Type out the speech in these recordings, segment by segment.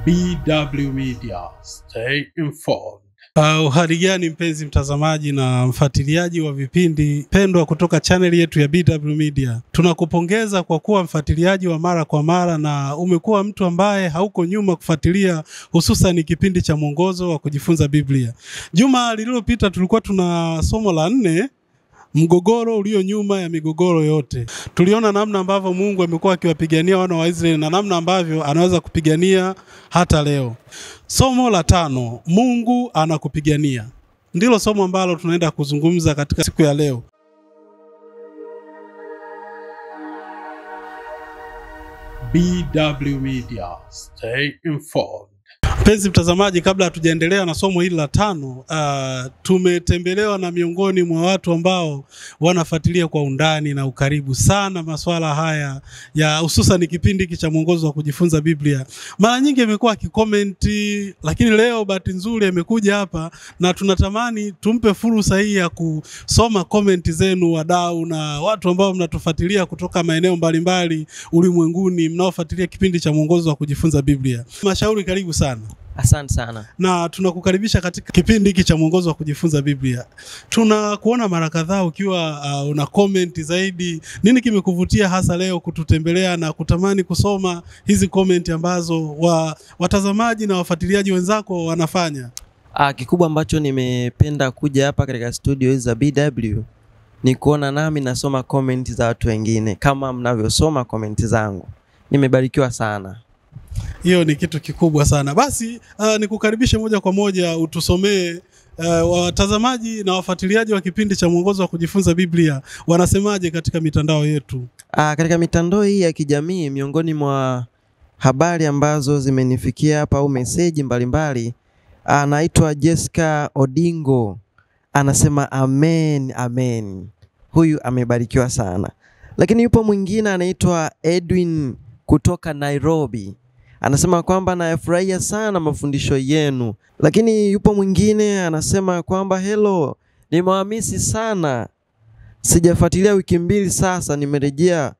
BW Media, stay informed. Uhali gani mpenzi mtazamaji na mfuatiliaji wa vipindi pendwa kutoka channel yetu ya BW Media. Tunakupongeza kwa kuwa mfuatiliaji wa mara kwa mara na umekuwa mtu ambaye hauko nyuma kufuatilia hususan kipindi cha mwongozo wa kujifunza Biblia. Juma lililopita tulikuwa tuna somo la 4, mgogoro ulio nyuma ya migogoro yote. Tuliona namna ambavyo Mungu amekuwa akiwapigania wana wa Israeli na namna ambavyo anaweza kupigania hata leo. Somo la 5, Mungu anakupigania, ndilo somo ambalo tunaenda kuzungumza katika siku ya leo. BW Media, stay informed. Mpenzi mtazamaji, kabla hatujaendelea na somo hili la 5, tumetembelewa na miongoni mwa watu ambao wanafuatilia kwa undani na ukaribu sana masuala haya ya hususan kipindi hiki cha mwongozo wa kujifunza Biblia. Mara nyingi amekuwa akikomenti, lakini leo bahati nzuri amekuja hapa na tunatamani tumpe fursa hii ya kusoma komenti zenu, wadau na watu ambao mnatufuatilia kutoka maeneo mbalimbali ulimwenguni mnaofuatilia kipindi cha mwongozo wa kujifunza Biblia. Mashauri, karibu sana. Asante sana. Na tunakukaribisha katika kipindi hiki cha mwongozo wa kujifunza Biblia. Tunakuona mara kadhaa ukiwa una comment zaidi. Nini kimekuvutia hasa leo kututembelea na kutamani kusoma hizi comment ambazo watazamaji na wafuatiliaji wenzako wanafanya? Kikubwa ambacho nimependa kuja hapa katika studio hizi za BW ni kuona nami nasoma comment za watu wengine kama mnavyosoma comment zangu. Nimebarikiwa sana. Hiyo ni kitu kikubwa sana. Basi nikukaribishe moja kwa moja utusomee watazamaji na wafuatiliaji wa kipindi cha mwongozo wa kujifunza Biblia wanasemaje katika mitandao yetu. Katika mitandao hii ya kijamii, miongoni mwa habari ambazo zimenifikia hapa au message mbalimbali, anaitwa Jessica Odingo. Anasema amen, amen. Huyu amebarikiwa sana. Lakini yupo mwingine anaitwa Edwin kutoka Nairobi. Anasema kwamba nayafurahia sana mafundisho yenu. Lakini yupo mwingine anasema kwamba hello, nimewamisi sana. Sijafuatilia wiki 2 sasa, nimerejea.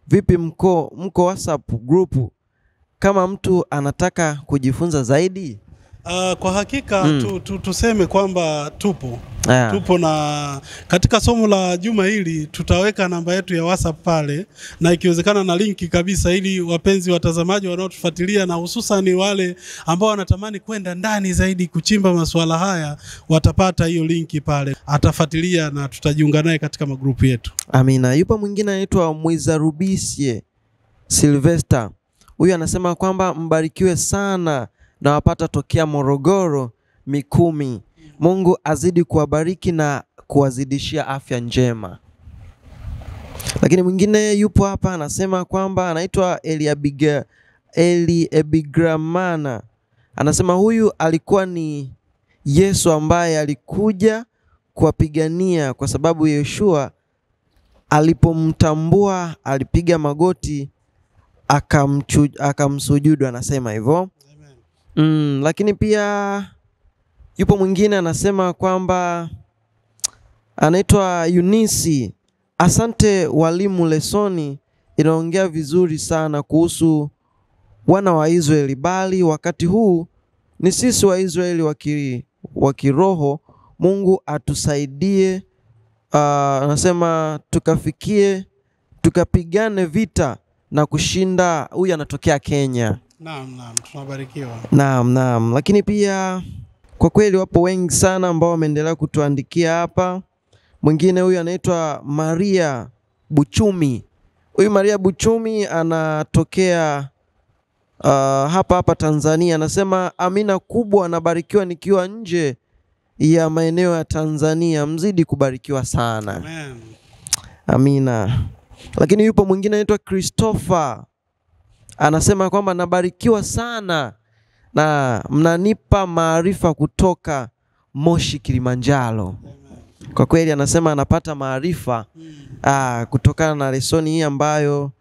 Vipi mko WhatsApp group kama mtu anataka kujifunza zaidi? Kwa hakika tuseme kwamba tupo na katika somo la juma hili tutaweka namba yetu ya WhatsApp pale, na ikiwezekana na linki kabisa, ili wapenzi watazamaji wanaotufuatilia na hususan wale ambao wanatamani kwenda ndani zaidi kuchimba masuala haya watapata hiyo linki pale. Atafuatilia na tutajiunga naye katika magrupu yetu. Amina. Yupo mwingine anaitwa Mwizarubisie Sylvester. Huyu anasema kwamba mbarikiwe sana na wapata tokea Morogoro Mikumi. Mungu azidi kuwabariki na kuwazidishia afya njema. Lakini mwingine yupo hapa anasema kwamba anaitwa Eliabigramana. Anasema huyu alikuwa ni Yesu ambaye alikuja kuwapigania, kwa sababu Yeshua alipomtambua alipiga magoti akamsujudu, anasema hivyo. Lakini pia yupo mwingine anasema kwamba anaitwa Yunisi. Asante walimu, lesoni inaongea vizuri sana kuhusu wana wa Israeli, bali wakati huu ni sisi wa Israeli wa kiroho. Mungu atusaidie, anasema tukapigane vita na kushinda. Huyu anatokea Kenya. Naam, tunabarikiwa. Naam. Lakini pia kwa kweli wapo wengi sana ambao wameendelea kutuandikia hapa. Mwingine huyu anaitwa Maria Buchumi. Huyu Maria Buchumi anatokea hapa Tanzania. Anasema amina kubwa, nabarikiwa nikiwa nje ya maeneo ya Tanzania. Mzidi kubarikiwa sana. Amen. Amina. Lakini yupo mwingine anaitwa Christopher. Anasema kwamba nabarikiwa sana na mnanipa maarifa kutoka Moshi, Kilimanjaro. Kwa kweli anasema anapata maarifa kutokana na lesoni hii ambayo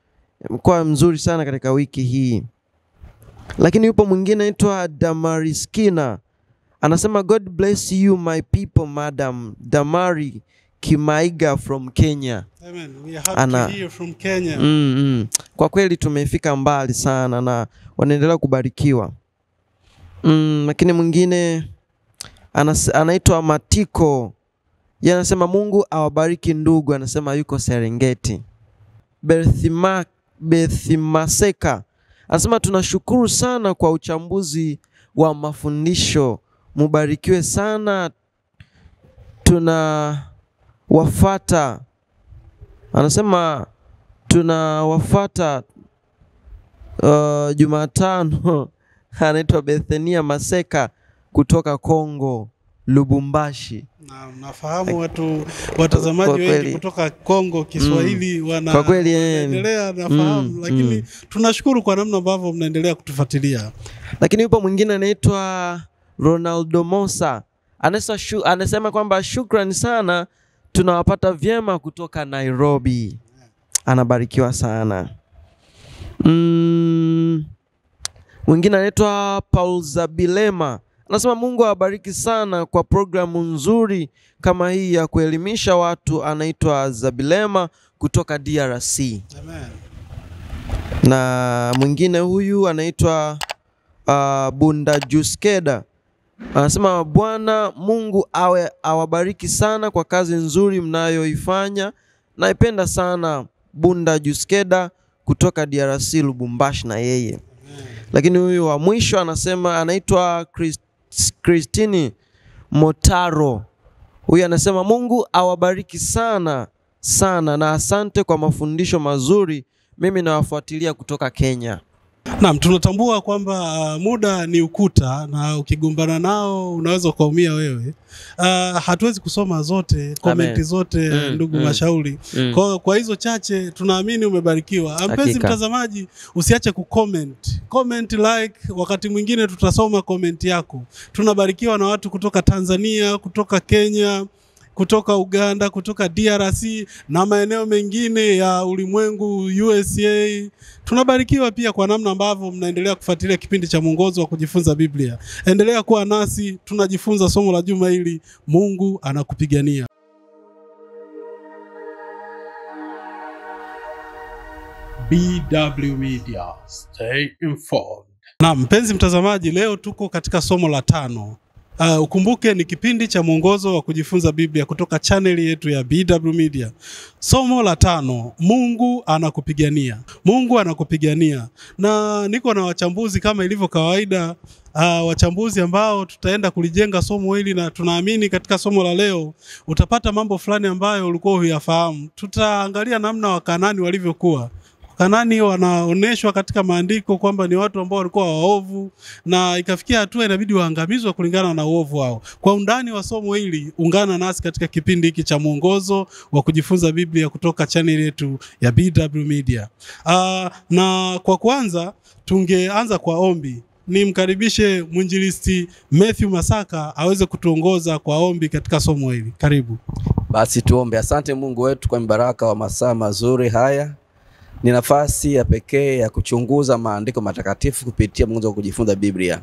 imekuwa mzuri sana katika wiki hii. Lakini yupo mwingine anaitwa Damariskina. Anasema God bless you my people, Madam Damari Kimaiga from Kenya. Amen. We are happy to hear from Kenya. Kwa kweli tumefika mbali sana na wanaendelea kubarikiwa. Lakini mwingine anaitwa Matiko. Yeye anasema Mungu awabariki ndugu, anasema yuko Serengeti. Bethimaseka anasema tunashukuru sana kwa uchambuzi wa mafundisho. Mubarikiwe sana. Tunawafata. Anasema tunawafata Jumatano. Anaitwa Bethenia Maseka kutoka Kongo, Lubumbashi. Na nafahamu watazamaji wengi kutoka Kongo Kiswahili wanaendelea nafahamu, lakini tunashukuru kwa namna ambavyo mnaendelea kutufuatilia. Lakini yupo mwingine anaitwa Ronaldo Mosa. Anasema kwamba shukrani sana, tunawapata vyema kutoka Nairobi. Anabarikiwa sana. Mwingine anaitwa Paul Zabilema. Anasema Mungu awabariki sana kwa programu nzuri kama hii ya kuelimisha watu. Anaitwa Zabilema kutoka DRC. Amen. Na mwingine huyu anaitwa Bunda Juskeda. Anasema Bwana Mungu awabariki sana kwa kazi nzuri mnayoifanya. Naipenda sana. Bunda Juskeda kutoka DRC, Lubumbashi na yeye. Amen. Lakini huyu wa mwisho anasema anaitwa Christine Motaro. Huyu anasema Mungu awabariki sana sana na asante kwa mafundisho mazuri. Mimi nawafuatilia kutoka Kenya. Naam, tunatambua kwamba muda ni ukuta na ukigombana nao unaweza kuumia wewe. Hatuwezi kusoma zote, komenti zote ndugu Mashauri. Kwa hizo chache tunaamini umebarikiwa. Mpenzi mtazamaji, usiache kucomment. Comment, like, wakati mwingine tutasoma comment yako. Tunabarikiwa na watu kutoka Tanzania, kutoka Kenya, kutoka Uganda, kutoka DRC na maeneo mengine ya ulimwengu, USA. Tunabarikiwa pia kwa namna ambavyo mnaendelea kufuatilia kipindi cha Mwongozo wa Kujifunza Biblia. Endelea kuwa nasi, tunajifunza somo la juma hili. Mungu anakupigania. BW Media, stay informed. Na mpenzi mtazamaji, leo tuko katika somo la 5. Ukumbuke ni kipindi cha Mwongozo wa Kujifunza Biblia kutoka channel yetu ya BW Media. Somo la 5, Mungu anakupigania. Mungu anakupigania. Na niko na wachambuzi kama ilivyo kawaida, wachambuzi ambao tutaenda kulijenga somo hili, na tunaamini katika somo la leo utapata mambo fulani ambayo ulikuwa huyafahamu. Tutaangalia namna Wakanaani walivyokuwa. Kanaani wanaoneshwa katika maandiko kwamba ni watu ambao walikuwa waovu, na ikafikia hatua inabidi waangamizwe kulingana na uovu wao. Kwa undani wa somo hili, ungana nasi katika kipindi hiki cha Mwongozo wa Kujifunza Biblia kutoka channel yetu ya BW Media. Na kwa kwanza tungeanza kwa ombi. Nimkaribishe mwinjilisti Matthew Masaka aweze kutuongoza kwa ombi katika somo hili. Karibu. Basi tuombe. Asante Mungu wetu kwa mbaraka wa masaa mazuri haya. Ni nafasi ya pekee ya kuchunguza maandiko matakatifu kupitia Mwongozo wa Kujifunza Biblia.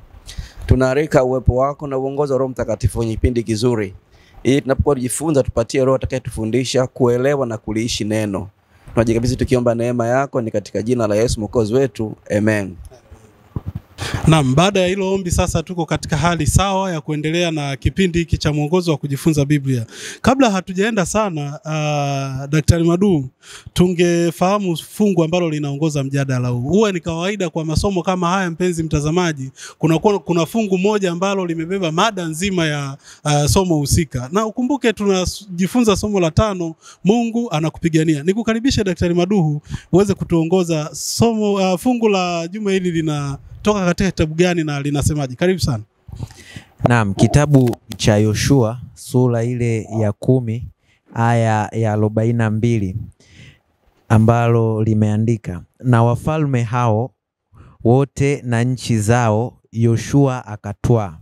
Tunarika uwepo wako na uongozi wa Roho Mtakatifu kwenye kipindi kizuri, ili tunapokuwa tujifunza tupatie Roho atakayetufundisha kuelewa na kuliishi neno. Tunajikabidhi tukiomba neema yako, ni katika jina la Yesu Mwokozi wetu. Amen. Naam, baada ya hilo ombi sasa tuko katika hali sawa ya kuendelea na kipindi hiki cha Mwongozo wa Kujifunza Biblia. Kabla hatujaenda sana, Daktari Madu, tungefahamu fungu ambalo linaongoza mjadala huu. Huwa ni kawaida kwa masomo kama haya, mpenzi mtazamaji, kuna fungu moja ambalo limebeba mada nzima ya somo husika. Na ukumbuke tunajifunza somo la 5, Mungu anakupigania. Nikukaribishe Daktari Maduhu uweze kutuongoza somo. Fungu la juma hili linatoka katika kitabu gani na linasemaje? Karibu sana. Naam, kitabu cha Yoshua sura ile ya 10 aya ya 42 ambalo limeandika, na wafalme hao wote na nchi zao Yoshua akatwaa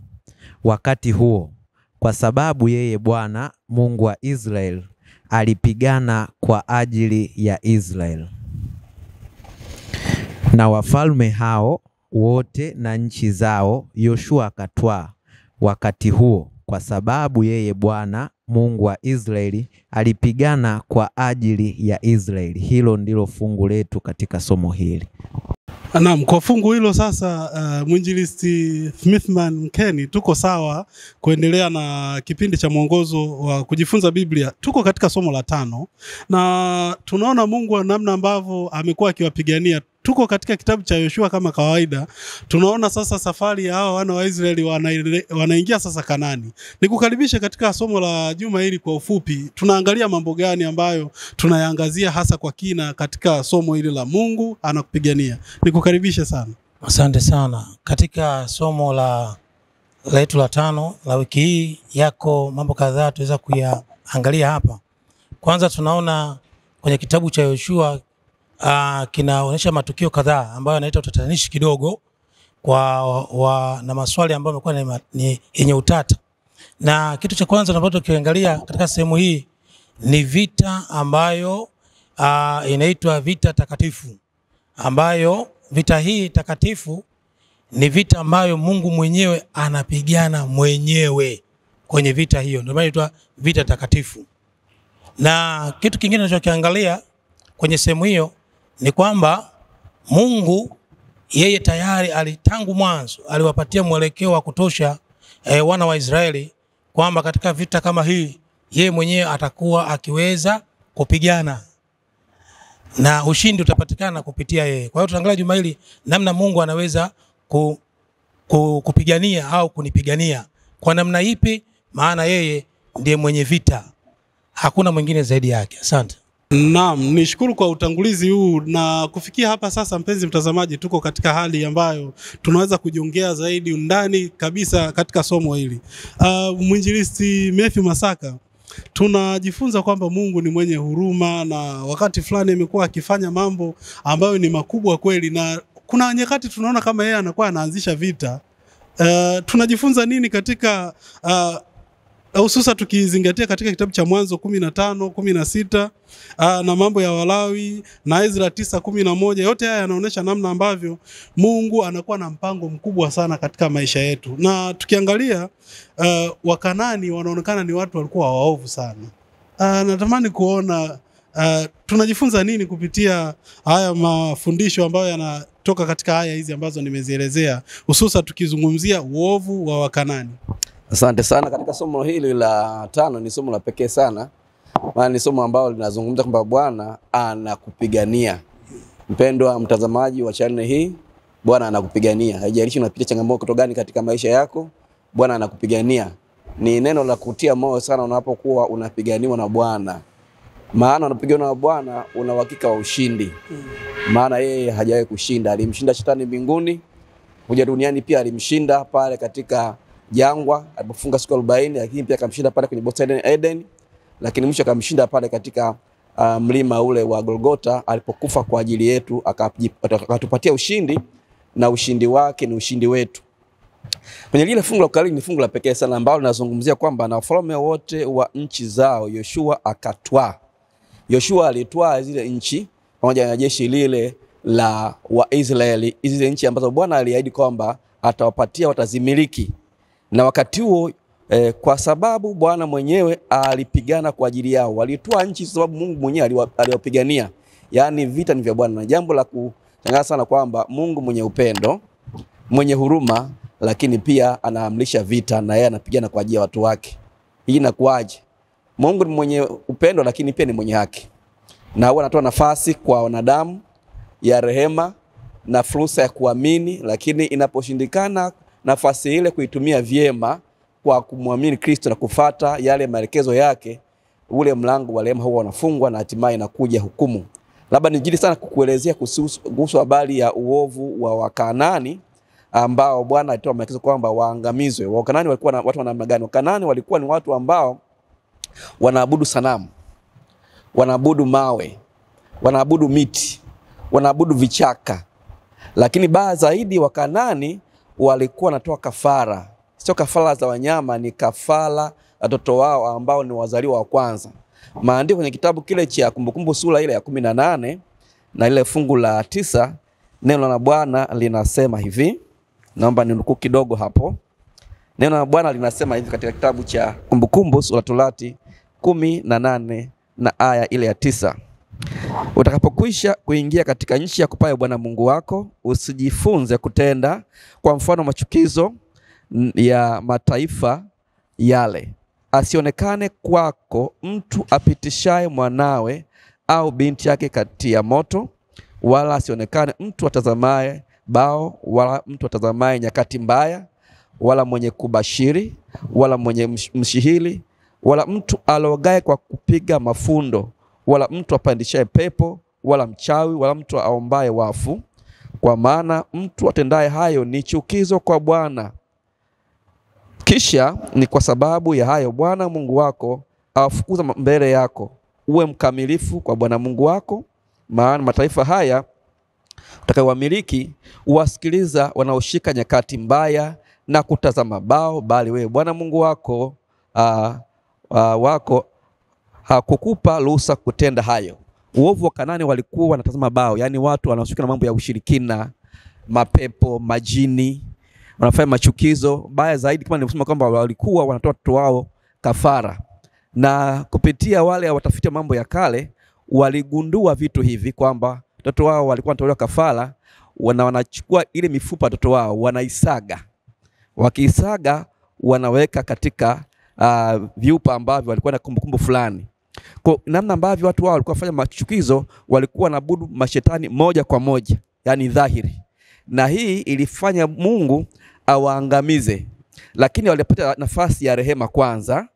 wakati huo, kwa sababu yeye Bwana Mungu wa Israel alipigana kwa ajili ya Israel. Na wafalme hao wote na nchi zao Yoshua akatwaa wakati huo, kwa sababu yeye Bwana Mungu wa Israeli alipigana kwa ajili ya Israeli. Hilo ndilo fungu letu katika somo hili. Naam, kwa fungu hilo sasa, mwinjilisti Smithman Mkeni, tuko sawa kuendelea na kipindi cha mwongozo wa kujifunza Biblia. Tuko katika somo la 5 na tunaona Mungu wa namna ambavyo amekuwa akiwapigania. Tuko katika kitabu cha Yoshua kama kawaida. Tunaona sasa safari ya hao wana wa Israeli wanaingia sasa Kanani. Nikukaribishe katika somo la juma hili kwa ufupi. Tunaangalia mambo gani ambayo tunayaangazia hasa kwa kina katika somo hili la Mungu anakupigania. Nikukaribishe sana. Asante sana. Katika somo letu la 5 la wiki hii yako mambo kadhaa tuweza kuyaangalia hapa. Kwanza tunaona kwenye kitabu cha Yoshua kinaonyesha matukio kadhaa ambayo yanaita utatanishi kidogo na maswali ambayo yamekuwa ni yenye utata. Na kitu cha kwanza ambacho tukiangalia katika sehemu hii ni vita ambayo inaitwa vita takatifu, ambayo vita hii takatifu ni vita ambayo Mungu mwenyewe anapigana mwenyewe kwenye vita hiyo, ndio maana inaitwa vita takatifu. Na kitu kingine tunachokiangalia kwenye sehemu hiyo ni kwamba Mungu yeye tayari tangu mwanzo aliwapatia mwelekeo wa kutosha wana wa Israeli kwamba katika vita kama hii yeye mwenyewe atakuwa akiweza kupigana na ushindi utapatikana kupitia yeye. Kwa hiyo tutaangalia juma hili namna Mungu anaweza kupigania au kunipigania kwa namna ipi, maana yeye ndiye mwenye vita, hakuna mwingine zaidi yake. Asante. Naam, nishukuru kwa utangulizi huu, na kufikia hapa sasa, mpenzi mtazamaji, tuko katika hali ambayo tunaweza kujiongea zaidi undani kabisa katika somo hili. Mwinjilisti Matthew Masaka, tunajifunza kwamba Mungu ni mwenye huruma na wakati fulani amekuwa akifanya mambo ambayo ni makubwa kweli, na kuna nyakati tunaona kama yeye anakuwa anaanzisha vita. Tunajifunza nini katika hususa tukizingatia katika kitabu cha Mwanzo 15, 16 na mambo ya Walawi na Ezra 9:11. Yote haya yanaonyesha namna ambavyo Mungu anakuwa na mpango mkubwa sana katika maisha yetu. Na tukiangalia Wakanani wanaonekana ni watu walikuwa waovu sana. Natamani kuona tunajifunza nini kupitia haya mafundisho ambayo yanatoka katika aya hizi ambazo nimezielezea, hususa tukizungumzia uovu wa Wakanani. Asante sana. Katika somo hili la 5 ni somo la pekee sana, maana ni somo ambalo linazungumza kwamba Bwana anakupigania. Mpendwa mtazamaji wa channel hii, Bwana anakupigania. Haijalishi unapitia changamoto gani katika maisha yako, Bwana anakupigania. Ni neno la kutia moyo sana unapokuwa unapiganiwa na Bwana. Maana unapiganiwa na Bwana una uhakika wa ushindi. Maana yeye hajawahi kushinda. Alimshinda shetani mbinguni, kuja duniani pia alimshinda pale katika jangwa alipofunga siku 40, lakini pia akamshinda pale kwenye bustani ya Eden, lakini mwisho akamshinda pale katika mlima ule wa Golgotha alipokufa kwa ajili yetu, akatupatia ushindi, na ushindi wake ni ushindi wetu. Kwenye lile fungu la ukalili ni fungu la pekee sana ambalo linazungumzia kwamba na wafalme wote wa nchi zao Yoshua akatwaa. Yoshua alitwaa zile nchi pamoja na jeshi lile la Waisraeli, zile nchi ambazo Bwana aliahidi kwamba atawapatia, watazimiliki. Na wakati huo kwa sababu Bwana mwenyewe alipigana kwa ajili yao, walitwaa nchi sababu Mungu mwenyewe aliwapigania. Yaani vita ni vya Bwana. Na jambo la kushangaza sana kwamba Mungu mwenye upendo, mwenye huruma, lakini pia anaamrisha vita na yeye anapigana kwa ajili ya watu wake. Hii inakuaje? Mungu ni mwenye upendo lakini pia ni mwenye haki. Na huwa anatoa nafasi kwa wanadamu ya rehema na fursa ya kuamini, lakini inaposhindikana nafasi ile kuitumia vyema kwa kumwamini Kristo na kufuata yale maelekezo yake, ule mlango wa rehema huwa unafungwa na hatimaye inakuja hukumu. Labda nijili sana kukuelezea kuhusu habari ya uovu wa Wakanani ambao Bwana alitoa maelekezo kwamba waangamizwe. Wakanani walikuwa watu wa namna gani? Wakanani walikuwa ni watu ambao wanaabudu sanamu, wanaabudu mawe, wanaabudu miti, wanaabudu vichaka. Lakini baya zaidi Wakanani walikuwa wanatoa kafara. Sio kafara za wanyama, ni kafara watoto wao ambao ni wazaliwa wa kwanza. Maandiko kwenye kitabu kile cha Kumbukumbu sura ile ya 18 na ile fungu la 9, neno la Bwana linasema hivi. Naomba ninukuu kidogo hapo. Neno la Bwana linasema hivi katika kitabu cha Kumbukumbu sura Torati 18 na aya ile ya 9. Utakapokwisha kuingia katika nchi ya kupayo Bwana Mungu wako, usijifunze kutenda kwa mfano machukizo ya mataifa yale. Asionekane kwako mtu apitishaye mwanawe au binti yake kati ya moto, wala asionekane mtu atazamaye bao, wala mtu atazamaye nyakati mbaya, wala mwenye kubashiri, wala mwenye mshihili, wala mtu alogaye kwa kupiga mafundo, wala mtu apandishaye pepo, wala mchawi, wala mtu aombaye wafu, kwa maana mtu atendaye hayo ni chukizo kwa Bwana. Kisha ni kwa sababu ya hayo Bwana Mungu wako awafukuza mbele yako. Uwe mkamilifu kwa Bwana Mungu wako, maana mataifa haya utakayowamiliki uwasikiliza wanaoshika nyakati mbaya na kutazama bao, bali wewe Bwana Mungu wako hakukupa ruhusa kutenda hayo. Uovu wa Kanaani walikuwa wanatazama bao, yani watu wanaoshika na mambo ya ushirikina, mapepo, majini, wanafanya machukizo. Baya zaidi kama nilivyosema kwamba walikuwa wanatoa watoto wao kafara. Na kupitia wale watafiti mambo ya kale waligundua vitu hivi kwamba watoto wao walikuwa wanatolewa kafara, wanachukua ile mifupa watoto wao wanaisaga. Wakiisaga wanaweka katika vyupa ambavyo walikuwa na kumbukumbu fulani. Kwa namna ambavyo watu wao walikuwa wafanya machukizo, walikuwa wanaabudu mashetani moja kwa moja, yani dhahiri. Na hii ilifanya Mungu awaangamize. Lakini walipata nafasi ya rehema kwanza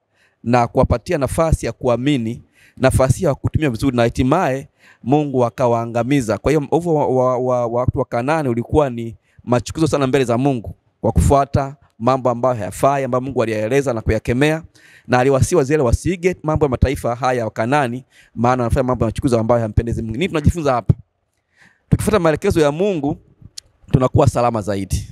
na kuwapatia nafasi ya kuamini, nafasi ya kutumia vizuri, na hatimaye Mungu akawaangamiza. Kwa hiyo uovu wa watu wa Kanaani ulikuwa ni machukizo sana mbele za Mungu, kwa kufuata mambo ambayo hayafai, ambayo Mungu aliyaeleza na kuyakemea, na aliwasiwa zile wasige mambo ya mataifa haya wa Kanaani, maana wanafanya mambo ya machukizo ambayo hayampendezi Mungu. Nini tunajifunza hapa? Tukifuata maelekezo ya Mungu tunakuwa salama zaidi.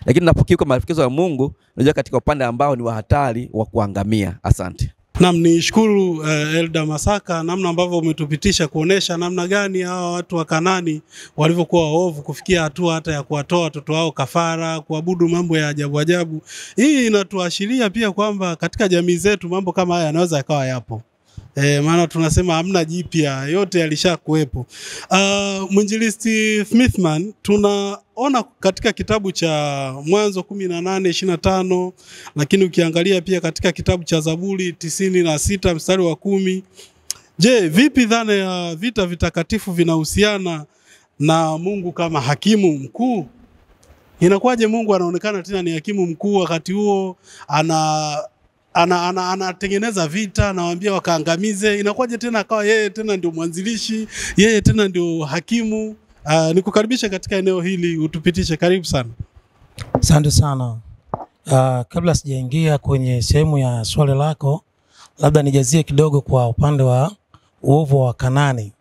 Lakini tunapokiuka maelekezo ya Mungu, unajua katika upande ambao ni wa hatari wa kuangamia. Asante. Naam, nishukuru Elda Masaka namna ambavyo umetupitisha kuonesha namna gani hawa watu wa Kanaani walivyokuwa waovu kufikia hatua hata ya kuwatoa watoto wao kafara, kuabudu mambo ya ajabu ajabu. Hii inatuashiria pia kwamba katika jamii zetu mambo kama haya yanaweza yakawa yapo. Maana tunasema hamna jipya, yote yalishakuwepo. Mwinjilisti Smithman, tunaona katika kitabu cha Mwanzo 18:25, lakini ukiangalia pia katika kitabu cha Zaburi 96 mstari wa 10. Je, vipi dhana ya vita vitakatifu vinahusiana na Mungu kama hakimu mkuu? Inakuwaje Mungu anaonekana tena ni hakimu mkuu wakati huo anatengeneza vita, anawaambia wakaangamize? Inakuwaje tena akawa yeye tena ndio mwanzilishi, yeye tena ndio hakimu? Nikukaribisha katika eneo hili, utupitishe. Karibu sana. Asante sana. Kabla sijaingia kwenye sehemu ya swali lako, labda nijazie kidogo kwa upande wa uovu wa Kanaani.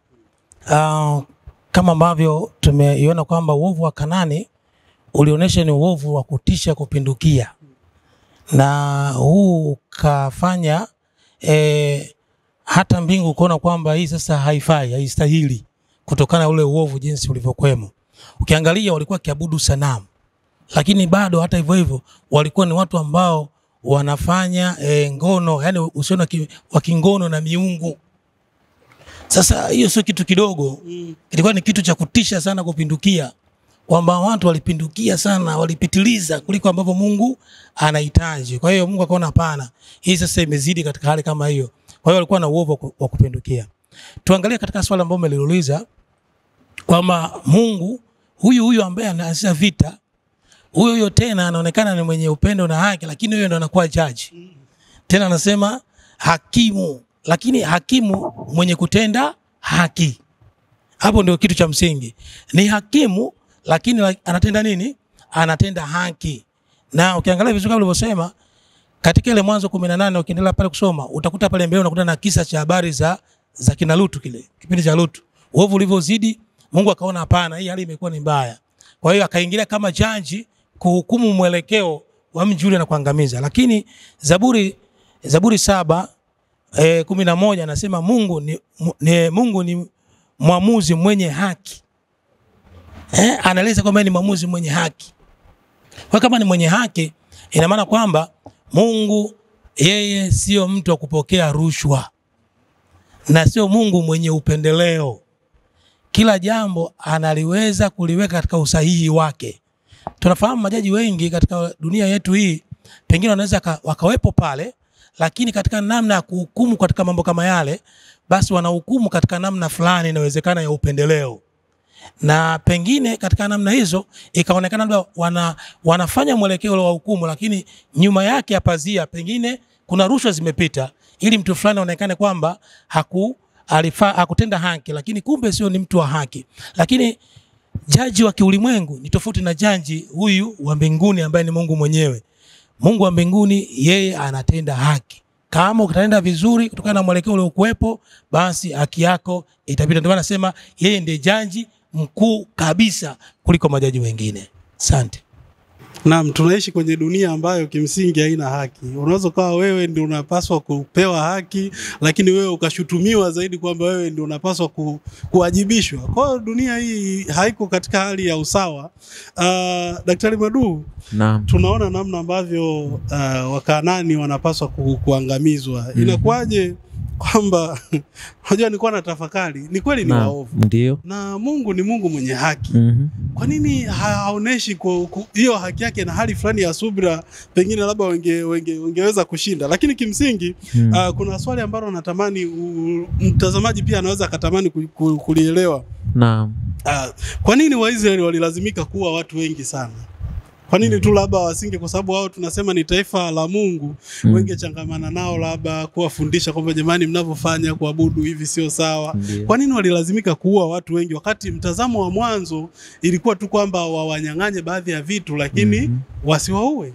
Kama ambavyo tumeiona kwamba uovu wa Kanaani ulionyesha ni uovu wa kutisha kupindukia, na huu kafanya hata mbingu kuona kwamba hii sasa haifai, haistahili kutokana ule uovu jinsi ulivyokuwemo. Ukiangalia walikuwa kiabudu sanamu, lakini bado hata hivyo hivyo walikuwa ni watu ambao wanafanya ngono, yani usiona wa kingono na miungu. Sasa hiyo sio kitu kidogo, ilikuwa ni kitu cha kutisha sana kupindukia, kwamba watu walipindukia sana, walipitiliza kuliko ambavyo Mungu anahitaji. Kwa hiyo Mungu akaona hapana, hii sasa imezidi katika hali kama hiyo. Kwa hiyo walikuwa na uovu wa kupindukia. Tuangalie katika swali ambalo umeliuliza kwamba Mungu huyu ambaye anaanzisha vita, huyo tena anaonekana ni mwenye upendo na haki, lakini huyo ndo anakuwa judge. Tena anasema hakimu, lakini hakimu mwenye kutenda haki. Hapo ndio kitu cha msingi. Ni hakimu, lakini anatenda nini? Anatenda haki. Na ukiangalia vizuri kama ulivyosema katika ile Mwanzo 18, ukiendelea pale kusoma, utakuta pale mbele unakuta na kisa cha habari za kina Lutu, kile kipindi cha Lutu. Uovu ulivyozidi, Mungu akaona hapana, hii hali imekuwa ni mbaya. Kwa hiyo akaingilia kama jaji kuhukumu mwelekeo wa mji ule na kuangamiza. Lakini Zaburi 7:11 anasema Mungu ni mwamuzi mwenye haki. Anaeleza kwamba ni mwamuzi mwenye haki. Kwa kama ni mwenye haki, ina maana kwamba Mungu yeye sio mtu wa kupokea rushwa, na sio Mungu mwenye upendeleo. kila jambo analiweza kuliweka katika usahihi wake. Tunafahamu majaji wengi katika dunia yetu hii pengine wanaweza wakawepo pale, lakini katika namna ya kuhukumu katika mambo kama yale, basi wanahukumu katika namna fulani inawezekana ya upendeleo. Na pengine katika namna hizo ikaonekana wanafanya mwelekeo wa hukumu, lakini nyuma yake ya pazia pengine kuna rushwa zimepita ili mtu fulani aonekane kwamba hakutenda haki, lakini kumbe sio, ni mtu wa haki. Lakini jaji wa kiulimwengu ni tofauti na jaji huyu wa mbinguni ambaye ni Mungu mwenyewe. Mungu wa mbinguni yeye anatenda haki. Kama utatenda vizuri kutokana na mwelekeo ule ukuepo, basi haki yako itapita. Ndio maana nasema yeye ndiye jaji mkuu kabisa kuliko majaji wengine. Asante. Naam, tunaishi kwenye dunia ambayo kimsingi haina haki. Unaweza kuwa wewe ndio unapaswa kupewa haki, lakini wewe ukashutumiwa zaidi kwamba wewe ndio unapaswa kuwajibishwa. Kwa hiyo dunia hii haiko katika hali ya usawa. Daktari Madu, naam, tunaona namna ambavyo Wakanaani wanapaswa kuangamizwa. Inakuwaje kwamba unajua nilikuwa na tafakari, ni kweli ni waovu. Ndio. Na Mungu ni Mungu mwenye haki. Kwa nini haoneshi hiyo haki yake na hali fulani ya subira, pengine labda wengeweza kushinda? Lakini kimsingi kuna swali ambalo natamani mtazamaji pia anaweza akatamani kulielewa. Naam. Kwa nini Waisraeli walilazimika kuwa watu wengi sana? Kwa nini tu labda wasinge, kwa sababu wao tunasema ni taifa la Mungu, wenge changamana nao labda kuwafundisha kwamba jamani mnavyofanya kuabudu hivi sio sawa. Kwa nini walilazimika kuua watu wengi wakati mtazamo wa mwanzo ilikuwa tu kwamba wawanyang'anye baadhi ya vitu lakini wasiwaue?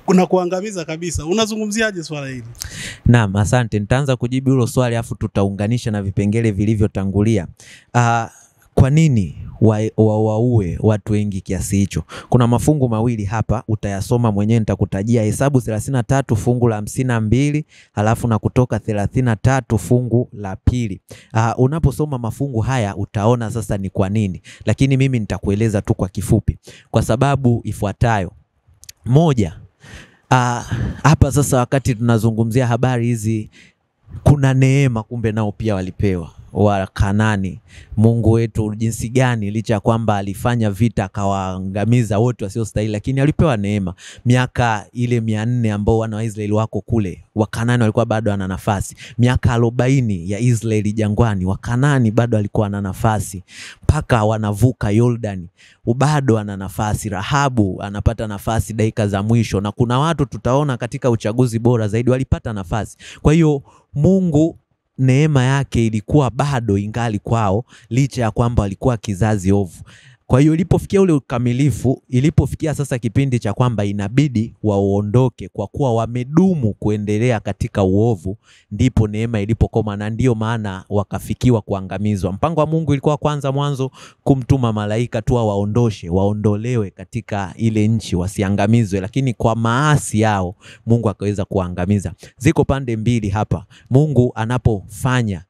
Kuna kuangamiza kabisa. Unazungumziaje swala hili? Naam, asante. Nitaanza kujibu hilo swali afu tutaunganisha na vipengele vilivyotangulia. Kwa nini waue watu wengi kiasi hicho? Kuna mafungu mawili hapa, utayasoma mwenyewe, nitakutajia. Hesabu 33 fungu la 52, halafu na Kutoka 33 fungu la 2. Unaposoma mafungu haya utaona sasa ni kwa nini, lakini mimi nitakueleza tu kwa kifupi kwa sababu ifuatayo. Moja, hapa sasa wakati tunazungumzia habari hizi, kuna neema kumbe nao pia walipewa Wakanaani. Mungu wetu jinsi gani, licha kwamba alifanya vita akawaangamiza wote wasiostahili, lakini alipewa neema. Miaka ile 400 ambao wana wa Israeli wako kule, Wakanaani walikuwa bado wana nafasi. Miaka 40 ya Israeli jangwani, Wakanaani bado walikuwa wana nafasi. Mpaka wanavuka Yordani, bado wana nafasi. Rahabu anapata nafasi dakika za mwisho, na kuna watu tutaona katika uchaguzi bora zaidi walipata nafasi. Kwa hiyo Mungu neema yake ilikuwa bado ingali kwao, licha ya kwamba walikuwa kizazi ovu. Kwa hiyo ilipofikia ule ukamilifu, ilipofikia sasa kipindi cha kwamba inabidi waondoke kwa kuwa wamedumu kuendelea katika uovu, ndipo neema ilipokoma, na ndio maana wakafikiwa kuangamizwa. Mpango wa Mungu ilikuwa kwanza mwanzo kumtuma malaika tu waondolewe katika ile nchi wasiangamizwe, lakini kwa maasi yao Mungu akaweza kuangamiza. Ziko pande mbili hapa. Mungu anapofanya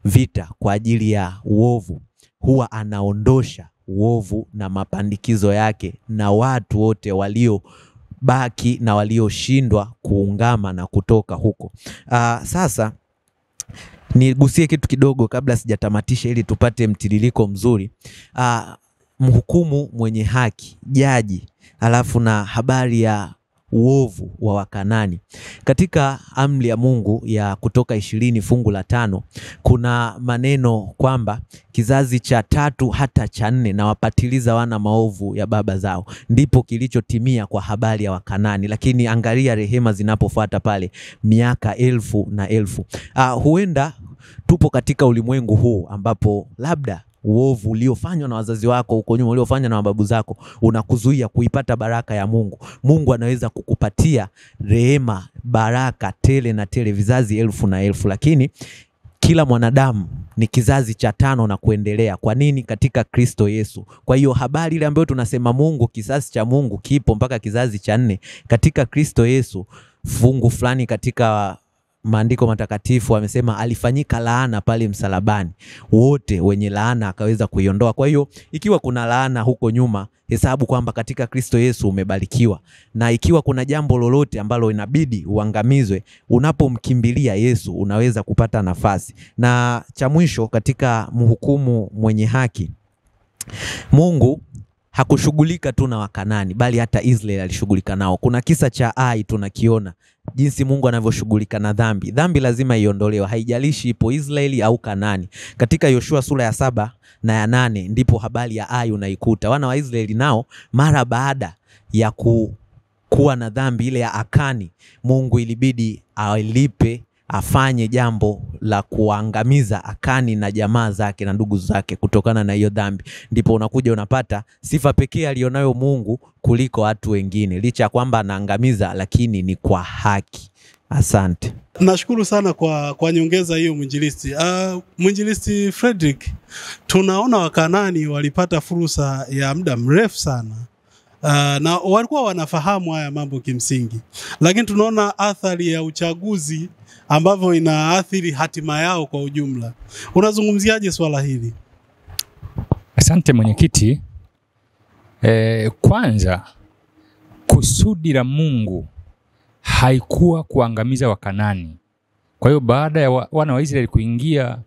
vita kwa ajili ya uovu, huwa anaondosha uovu na mapandikizo yake, na watu wote waliobaki na walioshindwa kuungama na kutoka huko. Sasa nigusie kitu kidogo kabla sijatamatisha ili tupate mtiririko mzuri. Mhukumu mwenye haki, jaji, alafu na habari ya uovu wa Wakanaani. Katika amri ya Mungu ya Kutoka 20 fungu la 5 kuna maneno kwamba kizazi cha 3 hata cha 4 na wapatiliza wana maovu ya baba zao. Ndipo kilichotimia kwa habari ya Wakanaani. Lakini angalia rehema zinapofuata pale, miaka 1000 na 1000. Huenda tupo katika ulimwengu huu ambapo labda uovu uliofanywa na wazazi wako huko nyuma, uliofanywa na mababu zako, unakuzuia kuipata baraka ya Mungu. Mungu anaweza kukupatia rehema, baraka tele na tele, vizazi 1000 na 1000, lakini kila mwanadamu ni kizazi cha 5 na kuendelea. Kwa nini? Katika Kristo Yesu. Kwa hiyo habari ile ambayo tunasema Mungu, kizazi cha Mungu kipo mpaka kizazi cha 4 katika Kristo Yesu. Fungu fulani katika maandiko matakatifu amesema alifanyika laana pale msalabani, wote wenye laana akaweza kuiondoa. Kwa hiyo ikiwa kuna laana huko nyuma, hesabu kwamba katika Kristo Yesu umebarikiwa. Na ikiwa kuna jambo lolote ambalo inabidi uangamizwe, unapomkimbilia Yesu unaweza kupata nafasi. Na cha mwisho, katika mhukumu mwenye haki, Mungu hakushughulika tu na Wakanani, bali hata Israeli alishughulika nao. Kuna kisa cha Ai tunakiona jinsi Mungu anavyoshughulika na dhambi. Dhambi lazima iondolewe, haijalishi ipo Israeli au Kanani. Katika Yoshua sura ya 7 na ya 8 ndipo habari ya Ai unaikuta. Wana wa Israeli nao mara baada ya kuwa na dhambi ile ya Akani, Mungu ilibidi afanye jambo la kuangamiza Akani na jamaa zake na ndugu zake kutokana na hiyo dhambi. Ndipo unakuja unapata sifa pekee alionayo Mungu kuliko watu wengine, licha ya kwamba anaangamiza, lakini ni kwa haki. Asante. Nashukuru sana kwa nyongeza hiyo mwinjilisti. Mwinjilisti Frederick, tunaona Wakanani walipata fursa ya muda mrefu sana. Na walikuwa wanafahamu haya mambo kimsingi, lakini tunaona athari ya uchaguzi ambavyo inaathiri hatima yao kwa ujumla. Unazungumziaje swala hili? Asante mwenyekiti. Kwanza, kusudi la Mungu haikuwa kuangamiza Wakanani. Kwa hiyo baada ya wana wa Israeli kuingia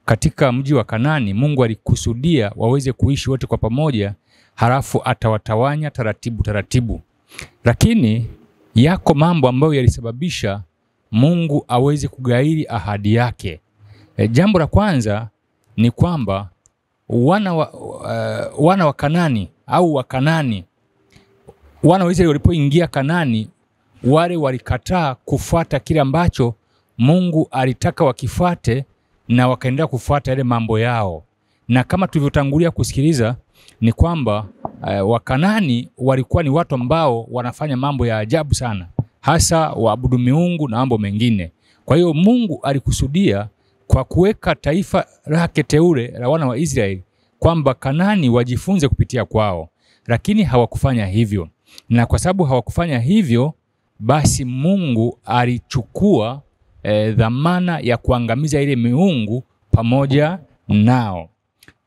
katika mji wa Kanani, Mungu alikusudia waweze kuishi wote kwa pamoja, halafu atawatawanya taratibu taratibu. Lakini yako mambo ambayo yalisababisha Mungu aweze kugairi ahadi yake. Jambo la kwanza ni kwamba wana wa Kanani au Wakanani, wana wa Israeli walipoingia Kanani, wale walikataa kufuata kile ambacho Mungu alitaka wakifuate, na wakaendelea kufuata yale mambo yao. Na kama tulivyotangulia kusikiliza ni kwamba Wakanani walikuwa ni watu ambao wanafanya mambo ya ajabu sana, hasa waabudu miungu na mambo mengine. Kwa hiyo Mungu alikusudia kwa kuweka taifa lake teule la wana wa Israeli kwamba Kanani wajifunze kupitia kwao, lakini hawakufanya hivyo. Na kwa sababu hawakufanya hivyo, basi Mungu alichukua dhamana ya kuangamiza ile miungu pamoja nao.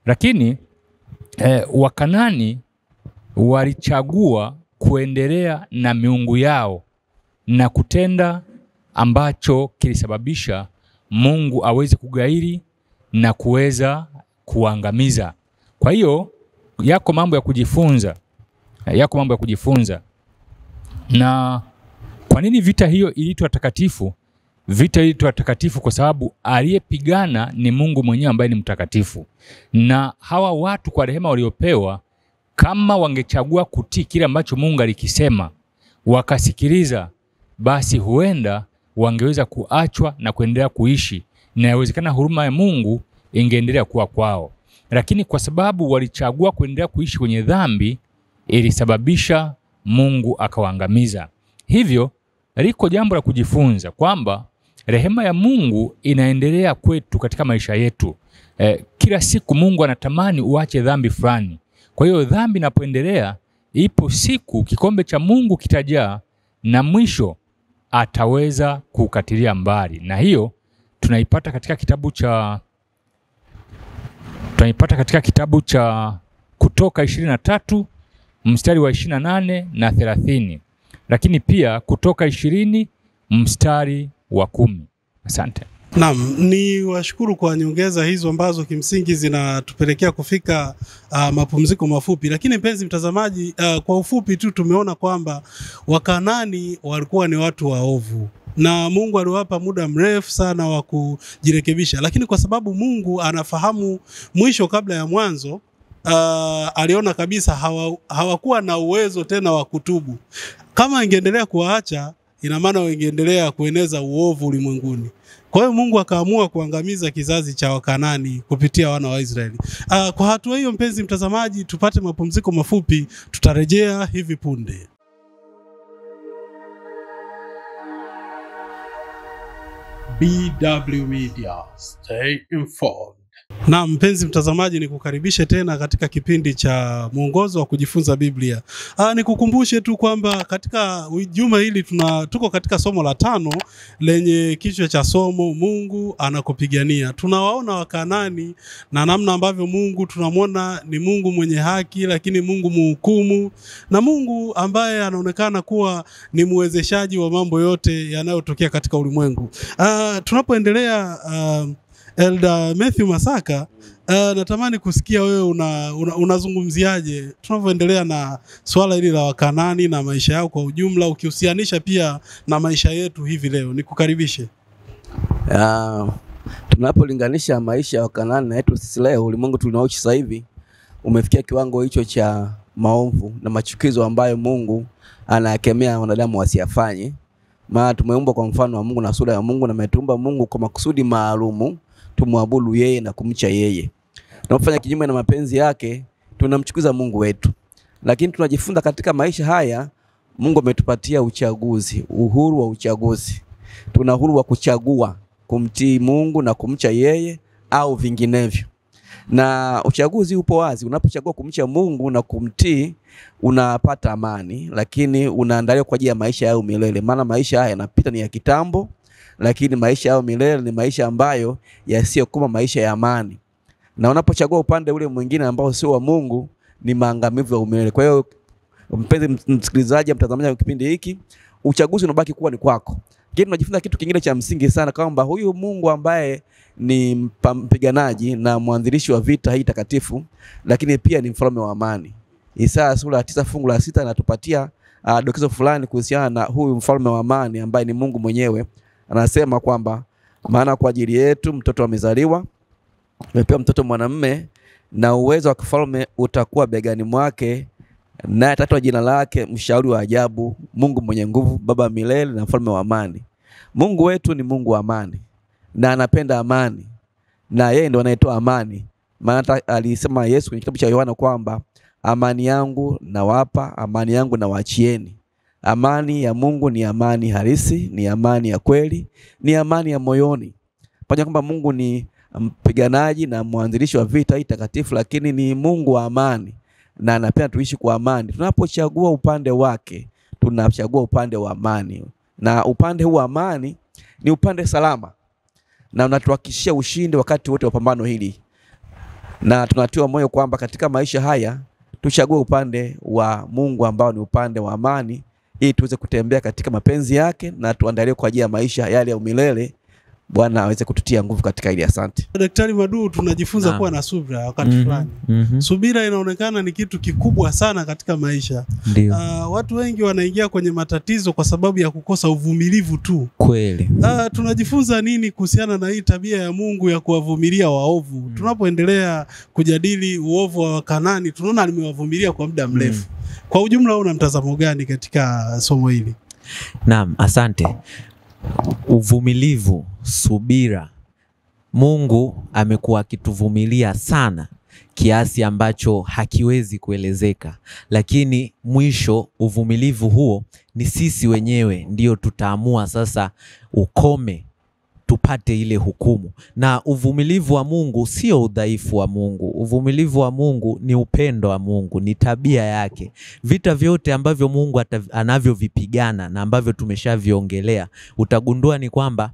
Lakini Wakanani walichagua kuendelea na miungu yao na kutenda ambacho kilisababisha Mungu aweze kugairi na kuweza kuangamiza. Kwa hiyo yako mambo ya kujifunza. Na kwa nini vita hiyo iliitwa takatifu? Vita iliitwa takatifu kwa sababu aliyepigana ni Mungu mwenyewe ambaye ni mtakatifu. Na hawa watu kwa rehema waliopewa, kama wangechagua kutii kile ambacho Mungu alikisema, wakasikiliza, basi huenda wangeweza kuachwa na kuendelea kuishi, na inawezekana huruma ya Mungu ingeendelea kuwa kwao. Lakini kwa sababu walichagua kuendelea kuishi kwenye dhambi, ilisababisha Mungu akawaangamiza. Hivyo liko jambo la kujifunza kwamba rehema ya Mungu inaendelea kwetu katika maisha yetu. Kila siku Mungu anatamani uache dhambi fulani. Kwa hiyo dhambi inapoendelea, ipo siku kikombe cha Mungu kitajaa na mwisho ataweza kukatilia mbali. Na hiyo tunaipata katika kitabu cha Kutoka 23 mstari wa 28 na 30. Lakini pia Kutoka 20 mstari wa 10. Asante. Naam, ni washukuru kwa nyongeza hizo ambazo kimsingi zinatupelekea kufika mapumziko mafupi. Lakini mpenzi mtazamaji, kwa ufupi tu tumeona kwamba Wakanani walikuwa ni watu waovu na Mungu aliwapa muda mrefu sana wa kujirekebisha. Lakini kwa sababu Mungu anafahamu mwisho kabla ya mwanzo, aliona kabisa hawakuwa na uwezo tena wa kutubu. Kama ingeendelea kuwaacha, ina maana wangeendelea kueneza uovu ulimwenguni. Kwa hiyo Mungu akaamua kuangamiza kizazi cha Wakanani kupitia wana wa Israeli. Kwa hatua hiyo, mpenzi mtazamaji, tupate mapumziko mafupi, tutarejea hivi punde. BW Media, stay informed. Na mpenzi mtazamaji, nikukaribishe tena katika kipindi cha mwongozo wa kujifunza Biblia. Nikukumbushe tu kwamba katika juma hili tuko katika somo la 5 lenye kichwa cha somo Mungu anakupigania. Tunawaona Wakanaani na namna ambavyo Mungu tunamwona ni Mungu mwenye haki, lakini Mungu mhukumu, na Mungu ambaye anaonekana kuwa ni muwezeshaji wa mambo yote yanayotokea katika ulimwengu. Tunapoendelea Elder Matthew Masaka, natamani kusikia wewe unazungumziaje tunavyoendelea na swala hili la Wakanaani na maisha yao kwa ujumla, ukihusianisha pia na maisha yetu hivi leo. Nikukaribishe. Tunapolinganisha maisha ya Wakanaani na yetu sisi leo, ulimwengu tunaoishi sasa hivi umefikia kiwango hicho cha maovu na machukizo ambayo Mungu anakemea wanadamu wasiyafanye. Maana tumeumbwa kwa mfano wa Mungu na sura ya Mungu, na ametuumba Mungu kwa makusudi maalumu tumwabudu yeye na kumcha yeye. Tunapofanya kinyume na mapenzi yake tunamchukiza Mungu wetu. Lakini tunajifunza katika maisha haya Mungu ametupatia uchaguzi, uhuru wa uchaguzi. Tuna uhuru wa kuchagua kumtii Mungu na kumcha yeye au vinginevyo. Na uchaguzi upo wazi. Unapochagua kumcha Mungu na kumtii unapata amani, lakini unaandaliwa kwa ajili ya maisha yao milele. Maana maisha haya yanapita, ni ya kitambo, lakini maisha yao milele ni maisha ambayo yasiyokuwa maisha ya amani. Na unapochagua upande ule mwingine ambao sio wa Mungu ni maangamivu ya milele. Kwa hiyo mpenzi msikilizaji, mtazamaji wa kipindi hiki, uchaguzi unabaki kuwa ni kwako. Lakini tunajifunza kitu kingine cha msingi sana, kwamba huyu Mungu ambaye ni mpiganaji na mwanzilishi wa vita hii takatifu, lakini pia ni mfalme wa amani. Isaya sura ya 9 fungu la 6 inatupatia dokezo fulani kuhusiana na huyu mfalme wa amani ambaye ni Mungu mwenyewe. Anasema kwamba maana kwa ajili yetu mtoto amezaliwa, amepewa mtoto mwanamume, na uwezo wa kifalme utakuwa begani mwake, naye ataitwa jina lake Mshauri wa Ajabu, Mungu mwenye nguvu, Baba milele na mfalme wa amani. Mungu wetu ni Mungu wa amani na anapenda amani, na yeye ndo anayetoa amani. Maana alisema Yesu kwenye kitabu cha Yohana kwamba amani yangu nawapa, amani yangu nawaachieni. Amani ya Mungu ni amani halisi, ni amani ya kweli, ni amani ya moyoni. Pamoja kwamba Mungu ni mpiganaji na mwanzilishi wa vita hii takatifu, lakini ni Mungu wa amani na anapenda tuishi kwa amani. Tunapochagua upande wake, tunachagua upande wa amani. Na upande huu wa amani ni upande salama, na unatuhakikishia ushindi wakati wote wa pambano hili. Na tunatiwa moyo kwamba katika maisha haya tuchague upande wa Mungu ambao ni upande wa amani, ili tuweze kutembea katika mapenzi yake na tuandalie kwa ajili ya maisha yale ya milele. Bwana aweze kututia nguvu katika hili. Asante. Daktari Madu, tunajifunza kuwa na subira wakati fulani. Subira inaonekana ni kitu kikubwa sana katika maisha. Ndio. Watu wengi wanaingia kwenye matatizo kwa sababu ya kukosa uvumilivu tu. Kweli. Tunajifunza nini kuhusiana na hii tabia ya Mungu ya kuwavumilia waovu? Tunapoendelea kujadili uovu wa Wakanaani, tunaona alimewavumilia kwa muda mrefu. Kwa ujumla una mtazamo gani katika somo hili? Naam, asante. Uvumilivu, subira. Mungu amekuwa akituvumilia sana kiasi ambacho hakiwezi kuelezeka. Lakini mwisho uvumilivu huo ni sisi wenyewe ndio tutaamua sasa ukome, tupate ile hukumu. Na uvumilivu wa Mungu sio udhaifu wa Mungu. Uvumilivu wa Mungu ni upendo wa Mungu, ni tabia yake. Vita vyote ambavyo Mungu anavyovipigana na ambavyo tumeshaviongelea, utagundua ni kwamba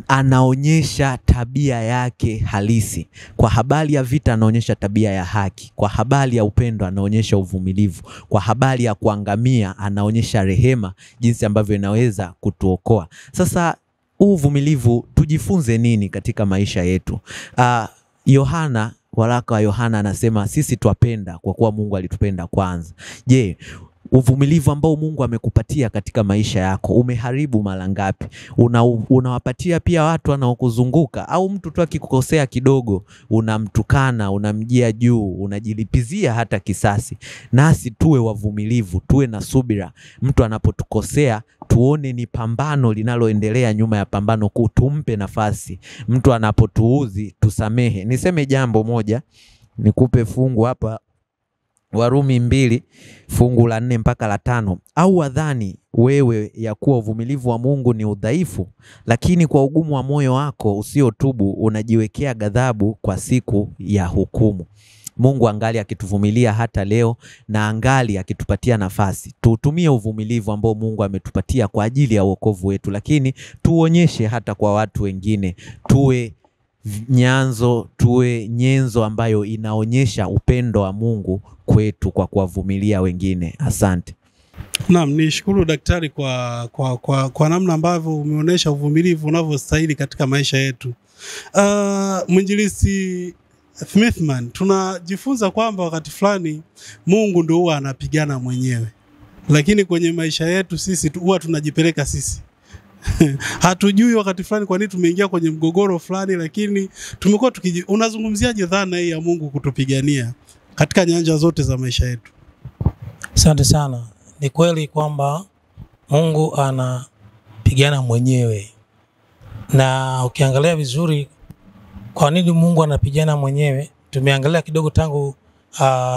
anaonyesha tabia yake halisi. Kwa habari ya vita anaonyesha tabia ya haki. Kwa habari ya upendo anaonyesha uvumilivu. Kwa habari ya kuangamia anaonyesha rehema, jinsi ambavyo inaweza kutuokoa. Sasa uvumilivu tujifunze nini katika maisha yetu? Yohana, waraka wa Yohana anasema sisi twapenda kwa kuwa Mungu alitupenda kwanza. Je, uvumilivu ambao Mungu amekupatia katika maisha yako umeharibu mara ngapi? Unawapatia pia watu wanaokuzunguka, au mtu tu akikukosea kidogo unamtukana, unamjia juu, unajilipizia hata kisasi? Nasi tuwe wavumilivu, tuwe na subira. Mtu anapotukosea tuone ni pambano linaloendelea nyuma ya pambano kuu, tumpe nafasi. Mtu anapotuudhi tusamehe. Niseme jambo moja, nikupe fungu hapa Warumi 2 fungu la 4 mpaka la 5. Au wadhani wewe ya kuwa uvumilivu wa Mungu ni udhaifu, lakini kwa ugumu wa moyo wako usiotubu unajiwekea ghadhabu kwa siku ya hukumu. Mungu angali akituvumilia hata leo na angali akitupatia nafasi. Tuutumie uvumilivu ambao Mungu ametupatia kwa ajili ya wokovu wetu, lakini tuonyeshe hata kwa watu wengine. Tuwe nyenzo ambayo inaonyesha upendo wa Mungu kwetu kwa kuwavumilia wengine. Asante. Naam, nishukuru daktari kwa namna ambavyo umeonyesha uvumilivu unavyostahili katika maisha yetu. Mwinjilisti Smithman, tunajifunza kwamba wakati fulani Mungu ndio huwa anapigana mwenyewe, lakini kwenye maisha yetu sisi huwa tunajipeleka sisi. Hatujui wakati fulani kwa nini tumeingia kwenye mgogoro fulani, lakini tumekuwa unazungumziaje dhana hii ya Mungu kutupigania katika nyanja zote za maisha yetu? Asante sana. Ni kweli kwamba Mungu anapigana mwenyewe, na ukiangalia vizuri kwa nini Mungu anapigana mwenyewe, tumeangalia kidogo tangu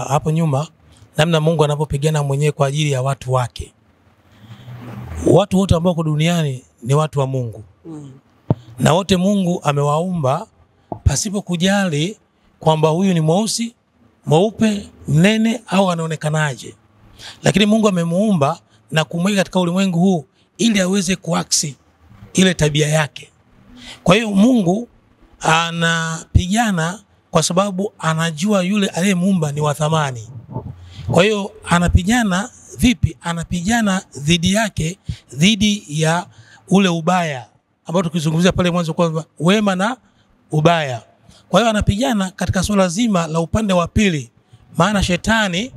hapo nyuma namna Mungu anapopigana mwenyewe kwa ajili ya watu wake. Watu wote ambao kwa duniani ni watu wa Mungu. Na wote Mungu amewaumba pasipo kujali kwamba huyu ni mweusi, mweupe, mnene au anaonekanaje. Lakini Mungu amemuumba na kumweka katika ulimwengu huu ili aweze kuaksi ile tabia yake. Kwa hiyo Mungu anapigana kwa sababu anajua yule aliyemuumba ni wa thamani. Kwa hiyo anapigana vipi? Anapigana dhidi yake, dhidi ya ule ubaya ambao tukizungumzia pale mwanzo kwamba wema na ubaya. Kwa hiyo anapigana katika swala zima la upande wa pili, maana shetani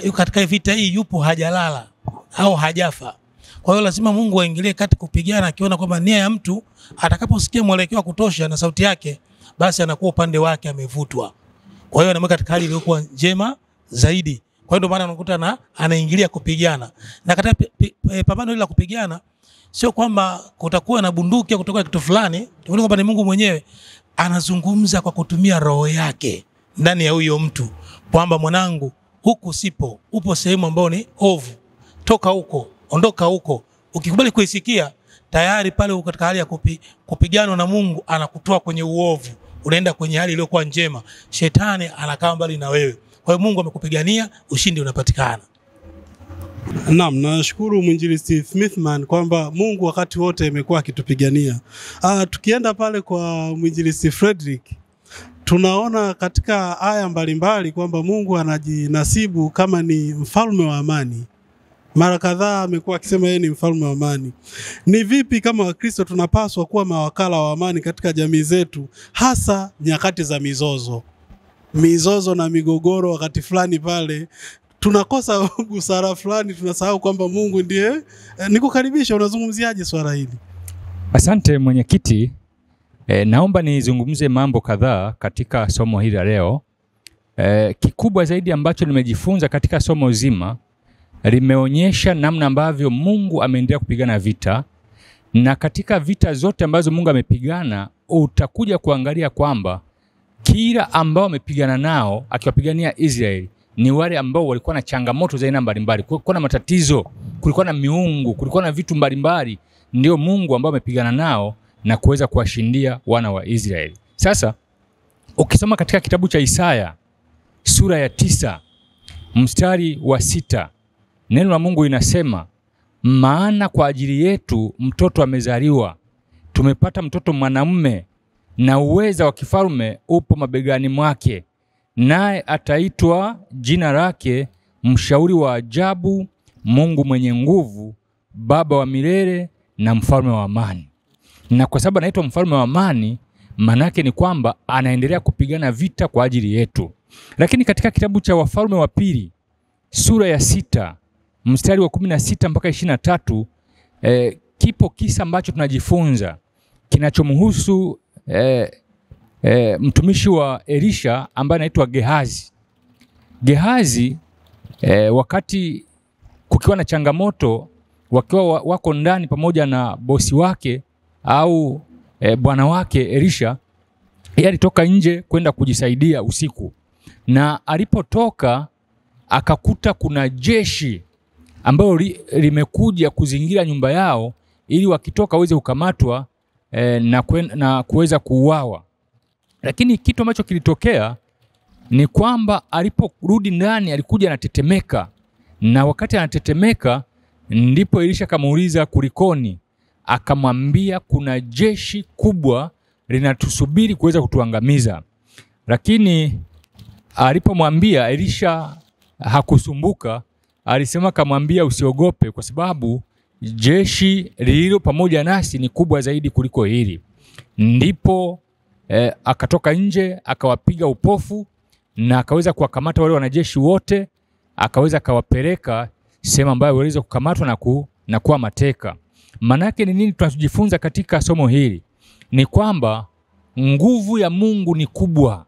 yuko katika vita hii, yupo hajalala au hajafa. Kwa hiyo lazima Mungu aingilie kati kupigana, akiona kwamba nia ya mtu atakaposikia mwelekeo wa kutosha na sauti yake, basi anakuwa upande wake amevutwa. Kwa hiyo anamweka katika hali iliyokuwa njema zaidi. Kwa hiyo ndio maana unakuta anaingilia kupigana. Na katika pambano hili la kupigana sio kwamba kutakuwa na bunduki kutoka kitu fulani, tunaona kwamba ni Mungu mwenyewe anazungumza kwa kutumia roho yake ndani ya huyo mtu, kwamba mwanangu, huku sipo, upo sehemu ambayo ni ovu, toka huko, ondoka huko. Ukikubali kuisikia, tayari pale uko katika hali ya kupigana na Mungu, anakutoa kwenye uovu, unaenda kwenye hali iliyokuwa njema. Shetani anakaa mbali na wewe. Kwa hiyo Mungu amekupigania, ushindi unapatikana. Naam, nashukuru Mwinjilisti Smithman kwamba Mungu wakati wote amekuwa akitupigania. Tukienda pale kwa Mwinjilisti Frederick, tunaona katika aya mbalimbali kwamba Mungu anajinasibu kama ni mfalme wa amani. Mara kadhaa amekuwa akisema yeye ni mfalme wa amani. Ni vipi kama Wakristo tunapaswa kuwa mawakala wa amani katika jamii zetu, hasa nyakati za mizozo na migogoro? Wakati fulani pale tunakosa busara fulani, tunasahau kwamba Mungu ndiye. Nikukaribisha, unazungumziaje swala hili? Asante mwenyekiti. Naomba nizungumze mambo kadhaa katika somo hili leo. Kikubwa zaidi ambacho nimejifunza katika somo zima, limeonyesha namna ambavyo Mungu ameendelea kupigana vita, na katika vita zote ambazo Mungu amepigana, utakuja kuangalia kwamba kila ambao amepigana nao akiwapigania Israeli ni wale ambao walikuwa na changamoto za aina mbalimbali. Kulikuwa na matatizo, kulikuwa na miungu, kulikuwa na vitu mbalimbali, ndio Mungu ambao amepigana nao na kuweza kuwashindia wana wa Israeli. Sasa ukisoma katika kitabu cha Isaya sura ya 9 mstari wa 6, neno la Mungu linasema, maana kwa ajili yetu mtoto amezaliwa, tumepata mtoto mwanamume, na uweza wa kifalme upo mabegani mwake, naye ataitwa jina lake Mshauri wa Ajabu, Mungu mwenye nguvu, Baba wa milele na Mfalme wa amani. Na kwa sababu anaitwa Mfalme wa amani, maana yake ni kwamba anaendelea kupigana vita kwa ajili yetu. Lakini katika kitabu cha Wafalme wa pili sura ya 6 mstari wa 16 mpaka 23, kipo kisa ambacho tunajifunza kinachomhusu mtumishi wa Elisha ambaye anaitwa Gehazi. Gehazi wakati kukiwa na changamoto, wakiwa wako ndani pamoja na bosi wake au bwana wake Elisha, yeye alitoka nje kwenda kujisaidia usiku. Na alipotoka akakuta kuna jeshi ambalo limekuja kuzingira nyumba yao ili wakitoka waweze kukamatwa na kuweza kuuawa. Lakini kitu ambacho kilitokea ni kwamba aliporudi ndani alikuja anatetemeka, na wakati anatetemeka ndipo Elisha akamuuliza kulikoni. Akamwambia kuna jeshi kubwa linatusubiri kuweza kutuangamiza. Lakini alipomwambia, Elisha hakusumbuka. Alisema, akamwambia usiogope, kwa sababu jeshi lililo pamoja nasi ni kubwa zaidi kuliko hili. Ndipo akatoka nje akawapiga upofu na akaweza kuwakamata wale wanajeshi wote, akaweza akawapeleka sehemu ambayo waliweza kukamatwa na kuwa mateka. Maana yake ni nini tunajifunza katika somo hili? Ni kwamba nguvu ya Mungu ni kubwa.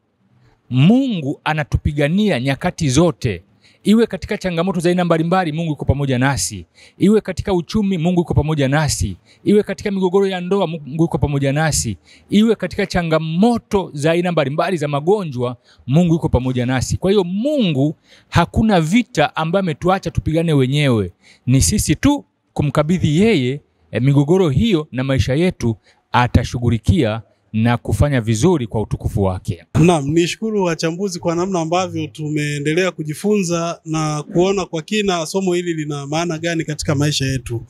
Mungu anatupigania nyakati zote. Iwe katika changamoto za aina mbalimbali, Mungu yuko pamoja nasi. Iwe katika uchumi, Mungu yuko pamoja nasi. Iwe katika migogoro ya ndoa, Mungu yuko pamoja nasi. Iwe katika changamoto za aina mbalimbali za magonjwa, Mungu yuko pamoja nasi. Kwa hiyo Mungu hakuna vita ambayo ametuacha tupigane wenyewe. Ni sisi tu kumkabidhi yeye migogoro hiyo, na maisha yetu atashughulikia na kufanya vizuri kwa utukufu wake. Naam, nishukuru wachambuzi kwa namna ambavyo tumeendelea kujifunza na kuona kwa kina somo hili lina maana gani katika maisha yetu.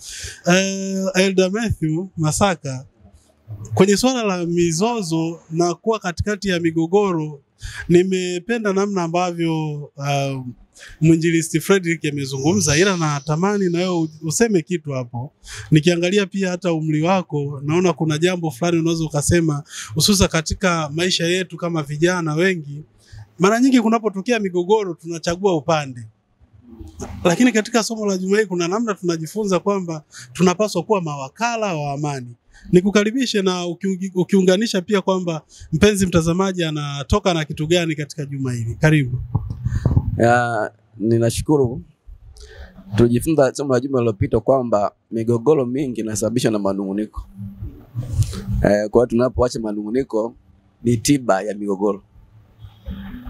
Elder Matthew Masaka, kwenye swala la mizozo na kuwa katikati ya migogoro, nimependa namna ambavyo Mwinjilisti Frederick amezungumza, ila natamani na wewe useme kitu hapo. Nikiangalia pia hata umri wako, naona kuna jambo fulani unaweza ukasema, hususa katika maisha yetu kama vijana wengi. Mara nyingi kunapotokea migogoro tunachagua upande. Lakini katika somo la juma hili kuna namna tunajifunza kwamba tunapaswa kuwa mawakala wa amani. Nikukaribishe na ukiunganisha pia kwamba mpenzi mtazamaji anatoka na kitu gani katika juma hili. Karibu. Ninashukuru. Tulijifunza somo la juma lililopita kwamba migogoro mingi inasababishwa na manunguniko. Kwa hiyo tunapoacha manunguniko ni tiba ya migogoro.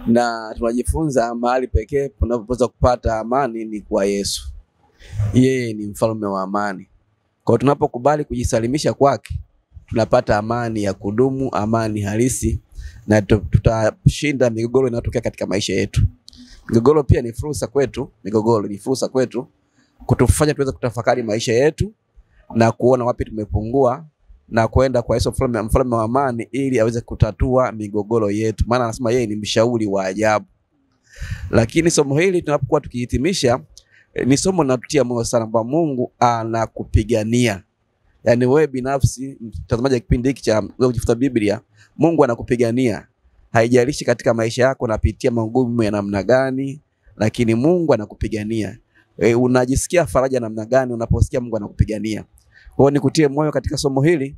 Na tunajifunza mahali pekee tunapoweza kupata amani ni kwa Yesu. Yeye ni mfalme wa amani. Kwa hiyo tunapokubali kujisalimisha kwake, tunapata amani ya kudumu, amani halisi, na tutashinda migogoro inayotokea katika maisha yetu. Migogoro pia ni fursa kwetu, kutufanya tuweze kutafakari maisha yetu na kuona wapi tumepungua na kwenda kwa Yesu mfalme wa amani ili aweze kutatua migogoro yetu. Maana anasema yeye ni mshauri wa ajabu. Lakini somo hili tunapokuwa tukihitimisha, ni somo linatutia moyo sana kwamba Mungu anakupigania. Yaani wewe binafsi mtazamaji wa kipindi hiki cha kujifunza Biblia, Mungu anakupigania. Haijalishi katika maisha yako unapitia magumu ya namna gani, lakini Mungu anakupigania. Unajisikia faraja namna gani unaposikia Mungu anakupigania? Kwa hiyo nikutie moyo katika somo hili.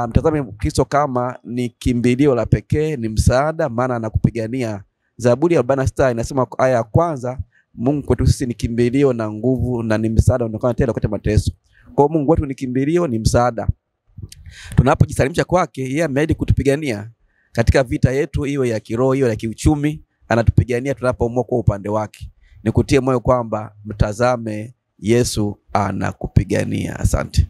Mtazame Kristo kama ni kimbilio la pekee, ni msaada, maana anakupigania. Zaburi ya 46 inasema aya ya kwanza, Mungu kwetu sisi ni kimbilio na nguvu na ni msaada unaonekana tena wakati wa mateso. Kwa hiyo Mungu wetu ni kimbilio, ni msaada. Tunapojisalimisha kwake, yeye ameahidi kutupigania katika vita yetu, iwe ya kiroho, iwe ya kiuchumi, anatupigania tunapoamua kwa upande wake. Nikutie moyo kwamba mtazame Yesu anakupigania. Asante.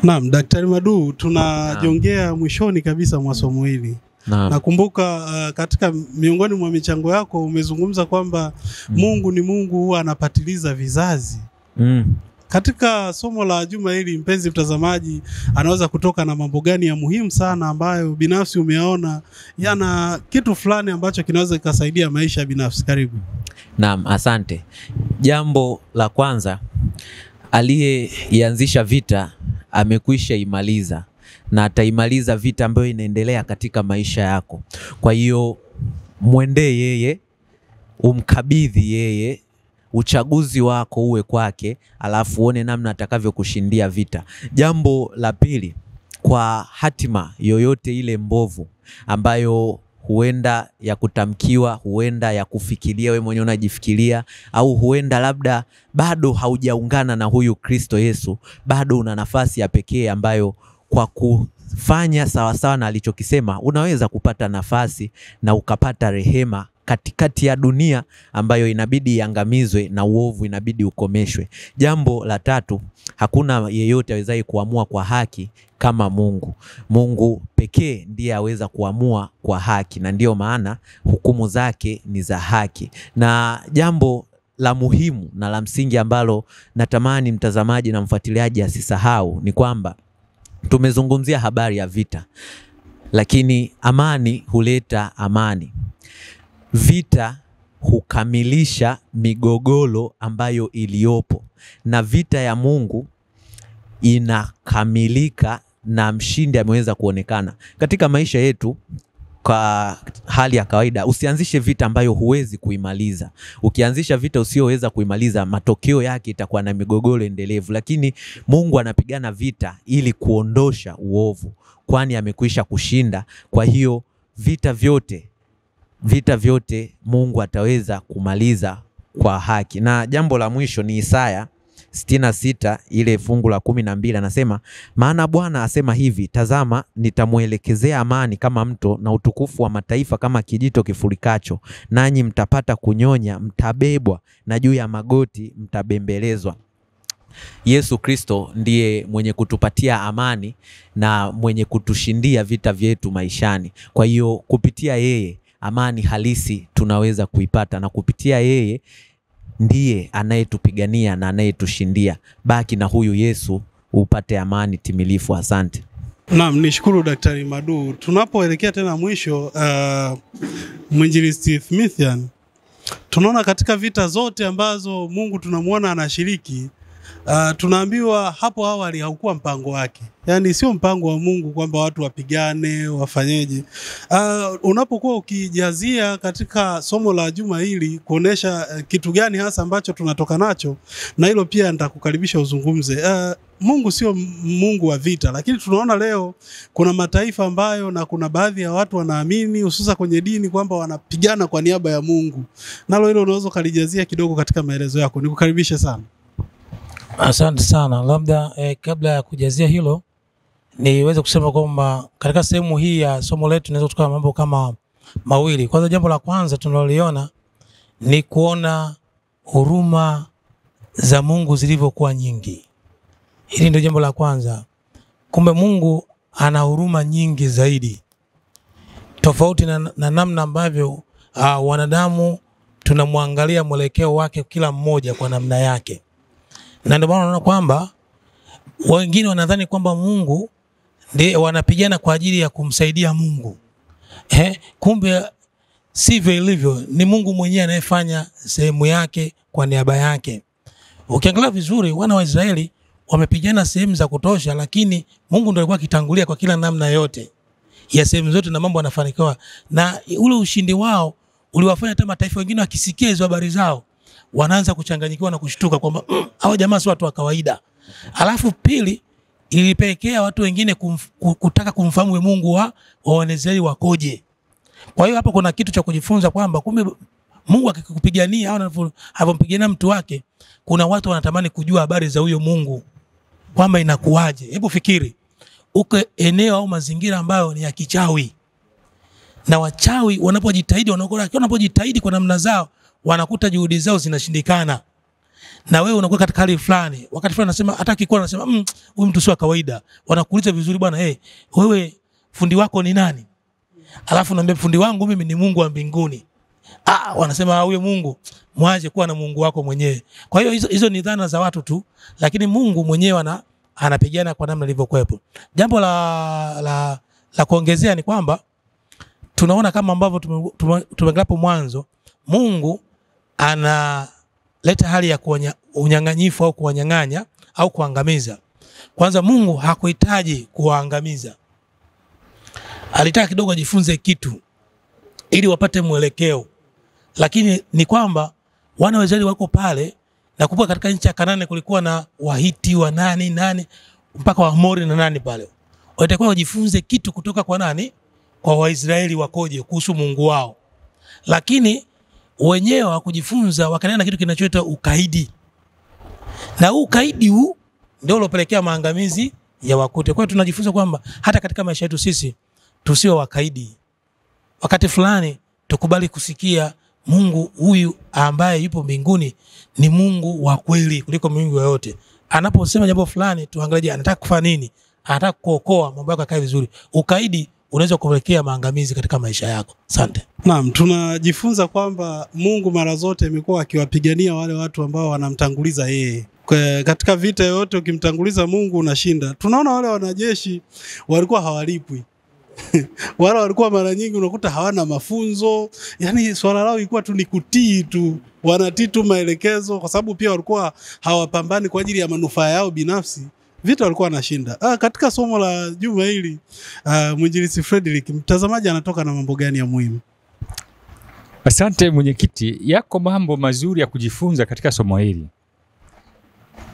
Naam, Daktari Madu, tunajongea mwishoni kabisa mwa somo hili. Nakumbuka katika miongoni mwa michango yako umezungumza kwamba Mungu ni Mungu huwa anapatiliza vizazi. Katika somo la juma hili, mpenzi mtazamaji anaweza kutoka na mambo gani ya muhimu sana ambayo binafsi umeona yana kitu fulani ambacho kinaweza kusaidia maisha binafsi? Karibu. Naam, asante. Jambo la kwanza, aliyeanzisha vita amekwisha imaliza na ataimaliza vita ambayo inaendelea katika maisha yako. Kwa hiyo muendee yeye, umkabidhi yeye, uchaguzi wako uwe kwake, alafu uone namna atakavyokushindia vita. Jambo la pili, kwa hatima yoyote ile mbovu ambayo huenda ya kutamkiwa, huenda ya kufikiria wewe mwenyewe unajifikiria, au huenda labda bado haujaungana na huyu Kristo Yesu, bado una nafasi ya pekee ambayo kwa kufanya sawa sawa na alichokisema unaweza kupata nafasi na ukapata rehema katikati ya dunia ambayo inabidi iangamizwe na uovu inabidi ukomeshwe. Jambo la tatu, hakuna yeyote awezaye kuamua kwa haki kama Mungu. Mungu pekee ndiye aweza kuamua kwa haki, na ndio maana hukumu zake ni za haki. Na jambo la muhimu na la msingi ambalo natamani mtazamaji na mfuatiliaji asisahau ni kwamba tumezungumzia habari ya vita, lakini amani huleta amani. Vita hukamilisha migogoro ambayo iliyopo, na vita ya Mungu inakamilika na mshindi ameweza kuonekana. Katika maisha yetu kwa hali ya kawaida, usianzishe vita ambayo huwezi kuimaliza. Ukianzisha vita usiyoweza kuimaliza, matokeo yake itakuwa na migogoro endelevu. Lakini Mungu anapigana vita ili kuondosha uovu, kwani amekwisha kushinda. Kwa hiyo vita vyote Mungu ataweza kumaliza kwa haki. Na jambo la mwisho ni Isaya 66 ile fungu la 12, anasema, maana Bwana asema hivi, tazama nitamuelekezea amani kama mto na utukufu wa mataifa kama kijito kifurikacho, nanyi mtapata kunyonya, mtabebwa na juu ya magoti mtabembelezwa. Yesu Kristo ndiye mwenye kutupatia amani na mwenye kutushindia vita vyetu maishani. Kwa hiyo kupitia yeye amani halisi tunaweza kuipata, na kupitia yeye ndiye anayetupigania na anayetushindia. Baki na huyu Yesu upate amani timilifu. Asante. Naam, nishukuru Daktari Madu. Tunapoelekea tena mwisho, Mwinjilisti Smithian, tunaona katika vita zote ambazo Mungu tunamuona anashiriki, tunaambiwa hapo awali haukuwa mpango wake. Yaani sio mpango wa Mungu kwamba watu wapigane, wafanyeje. Unapokuwa ukijazia katika somo la juma hili kuonesha kitu gani hasa ambacho tunatoka nacho, na hilo pia nitakukaribisha uzungumze. Mungu sio Mungu wa vita, lakini tunaona leo kuna mataifa ambayo na kuna baadhi ya watu wanaamini hususa kwenye dini kwamba wanapigana kwa niaba ya Mungu. Nalo hilo unaweza kulijazia kidogo katika maelezo yako. Nikukaribishe sana. Asante sana. Labda kabla ya kujazia hilo niweze kusema kwamba katika sehemu hii ya somo letu tunaweza kutoka mambo kama mawili. Kwanza, jambo la kwanza tunaloliona ni kuona huruma za Mungu zilivyokuwa nyingi. Hili ndio jambo la kwanza. Kumbe Mungu ana huruma nyingi zaidi, tofauti na namna ambavyo wanadamu tunamwangalia mwelekeo wake kila mmoja kwa namna yake. Na ndio maana unaona kwamba wengine wanadhani kwamba Mungu ndiye wanapigana kwa ajili ya kumsaidia Mungu. Kumbe sivyo ilivyo. Ni Mungu mwenyewe anayefanya sehemu yake kwa niaba yake. Ukiangalia vizuri, wana wa Israeli wamepigana sehemu za kutosha, lakini Mungu ndiye alikuwa akitangulia kwa kila namna yote ya sehemu zote, na mambo yanafanikiwa. Na ule ushindi wao uliwafanya hata mataifa wengine wakisikia hizo habari zao wanaanza kuchanganyikiwa na kushtuka kwamba hao jamaa si watu wa kawaida. Alafu pili, ilipelekea watu wengine kutaka kumfahamu Mungu wa Waisraeli wakoje. Kwa hiyo hapa kuna kitu cha kujifunza kwamba kumbe Mungu akikupigania au anapompigania mtu wake, kuna watu wanatamani kujua habari za huyo Mungu kwamba inakuaje. Hebu fikiri, uko eneo au mazingira ambayo ni ya kichawi, na wachawi wanapojitahidi kwa namna zao, wanakuta juhudi zao zinashindikana, na wewe unakuwa katika hali fulani. Wakati fulani anasema, hata kikuwa anasema huyu mtu sio kawaida, wanakuuliza vizuri, bwana wewe fundi wako ni nani? Alafu naambia fundi wangu mimi ni Mungu wa mbinguni. Wanasema huyo Mungu mwaje kuwa na Mungu wako mwenyewe. Kwa hiyo hizo ni dhana za watu tu, lakini Mungu mwenyewe anapigana kwa namna ilivyokuepo. Jambo la kuongezea ni kwamba tunaona kama ambavyo tumeglapo mwanzo, Mungu analeta hali ya unyang'anyifu au kuwanyang'anya au kuangamiza. Kwanza, Mungu hakuhitaji kuwaangamiza. Alitaka kidogo ajifunze kitu ili wapate mwelekeo. Lakini ni kwamba wana wa Israeli wako pale, na kumbuka katika nchi ya Kanaani kulikuwa na Wahiti wa nani mpaka Waamori na nani pale. Walitakiwa wajifunze kitu kutoka kwa nani? Kwa Waisraeli wakoje kuhusu Mungu wao. Lakini wenyewe hawakujifunza, wakaenda na kitu kinachoitwa ukaidi. Na ukaidi huu ndio ulopelekea maangamizi ya Wakute. Kwa hiyo tunajifunza kwamba hata katika maisha yetu sisi tusiwe wakaidi. Wakati fulani tukubali kusikia Mungu huyu ambaye yupo mbinguni ni Mungu wa kweli kuliko Mungu yoyote. Anaposema jambo fulani tuangalie anataka kufanya nini, anataka kuokoa mambo yako yakae vizuri. Ukaidi unaweza kupelekea maangamizi katika maisha yako. Asante. Naam, tunajifunza kwamba Mungu mara zote amekuwa akiwapigania wale watu ambao wanamtanguliza yeye. Katika vita yote ukimtanguliza Mungu unashinda. Tunaona wale wanajeshi walikuwa hawalipwi. Wala walikuwa mara nyingi unakuta hawana mafunzo, yani swala lao ilikuwa tu ni kutii tu, wanatii tu maelekezo, kwa sababu pia walikuwa hawapambani kwa ajili ya manufaa yao binafsi. Vita walikuwa wanashinda. Katika somo la juma hili mwinjilisti Frederick, mtazamaji anatoka na mambo gani ya muhimu? Asante mwenyekiti, yako mambo mazuri ya kujifunza katika somo hili.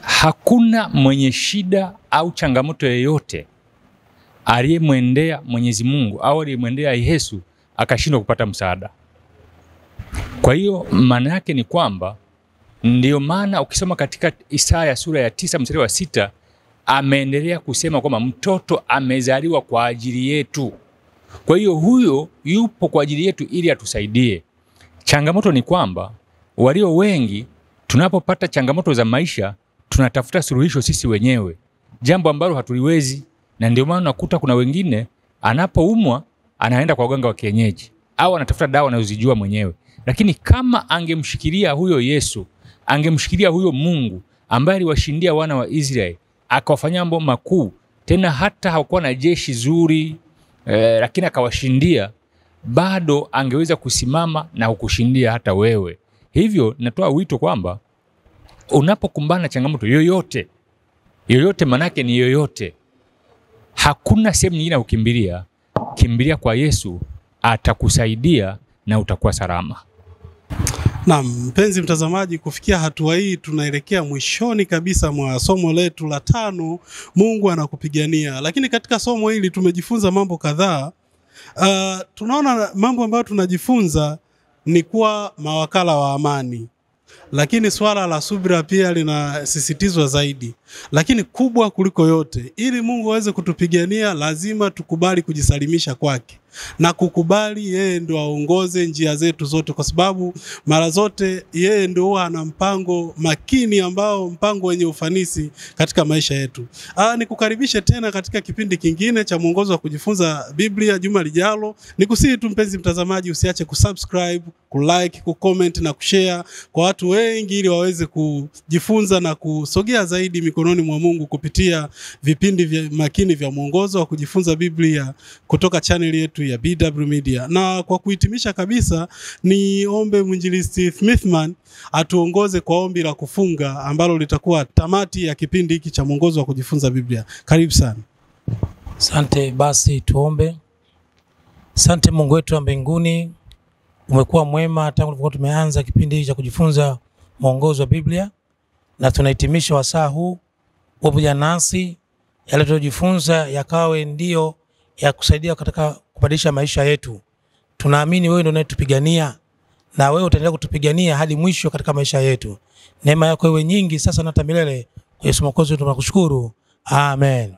Hakuna mwenye shida au changamoto yoyote aliyemwendea Mwenyezi Mungu au aliyemwendea Yesu akashindwa kupata msaada. Kwa hiyo maana yake ni kwamba, ndio maana ukisoma katika Isaya sura ya 9 mstari wa 6 ameendelea kusema kwamba mtoto amezaliwa kwa ajili yetu. Kwa hiyo huyo yupo kwa ajili yetu ili atusaidie. Changamoto ni kwamba walio wengi tunapopata changamoto za maisha tunatafuta suluhisho sisi wenyewe, jambo ambalo hatuliwezi. Na ndio maana unakuta kuna wengine anapoumwa anaenda kwa waganga wa kienyeji au anatafuta dawa anazojijua mwenyewe. Lakini kama angemshikilia huyo Yesu, angemshikilia huyo Mungu ambaye aliwashindia wana wa Israeli, akawafanyia mambo makuu, tena hata hakuwa na jeshi zuri lakini akawashindia, bado angeweza kusimama na kukushindia hata wewe. Hivyo natoa wito kwamba unapokumbana na changamoto yoyote, manake ni yoyote, hakuna sehemu nyingine ya kukimbilia. Kimbilia kwa Yesu, atakusaidia na utakuwa salama. Naam, mpenzi mtazamaji, kufikia hatua hii tunaelekea mwishoni kabisa mwa somo letu la 5, Mungu anakupigania. Lakini katika somo hili tumejifunza mambo kadhaa. Tunaona mambo ambayo tunajifunza ni kuwa mawakala wa amani. Lakini swala la subira pia linasisitizwa zaidi. Lakini kubwa kuliko yote, ili Mungu aweze kutupigania lazima tukubali kujisalimisha kwake na kukubali yeye ndio aongoze njia zetu zote, kwa sababu mara zote yeye ndio huwa ana mpango makini, ambao mpango wenye ufanisi katika maisha yetu. Nikukaribishe tena katika kipindi kingine cha mwongozo wa kujifunza Biblia juma lijalo. Nikusihi tu mpenzi mtazamaji, usiache kusubscribe, kulike, kucomment na kushare kwa watu wengi, ili waweze kujifunza na kusogea zaidi mikononi mwa Mungu kupitia vipindi vya makini vya mwongozo wa kujifunza Biblia kutoka channel yetu ya BW Media. Na kwa kuhitimisha kabisa, ni ombe mwinjilisti Smithman atuongoze kwa ombi la kufunga ambalo litakuwa tamati ya kipindi hiki cha mwongozo wa kujifunza Biblia. Karibu sana. Asante, basi tuombe. Asante Mungu wetu wa mbinguni, umekuwa mwema tangu tulipokuwa tumeanza kipindi hiki cha kujifunza mwongozo wa Biblia, na tunahitimisha wasaa huu pamoja nasi. Yale tuliyojifunza yakawe ndio ya kusaidia katika kubadilisha maisha yetu. Tunaamini wewe ndio unayetupigania, na wewe utaendelea kutupigania hadi mwisho katika maisha yetu. Neema yako iwe nyingi sasa na hata milele. Kwa Yesu Mwokozi tunakushukuru. Amen.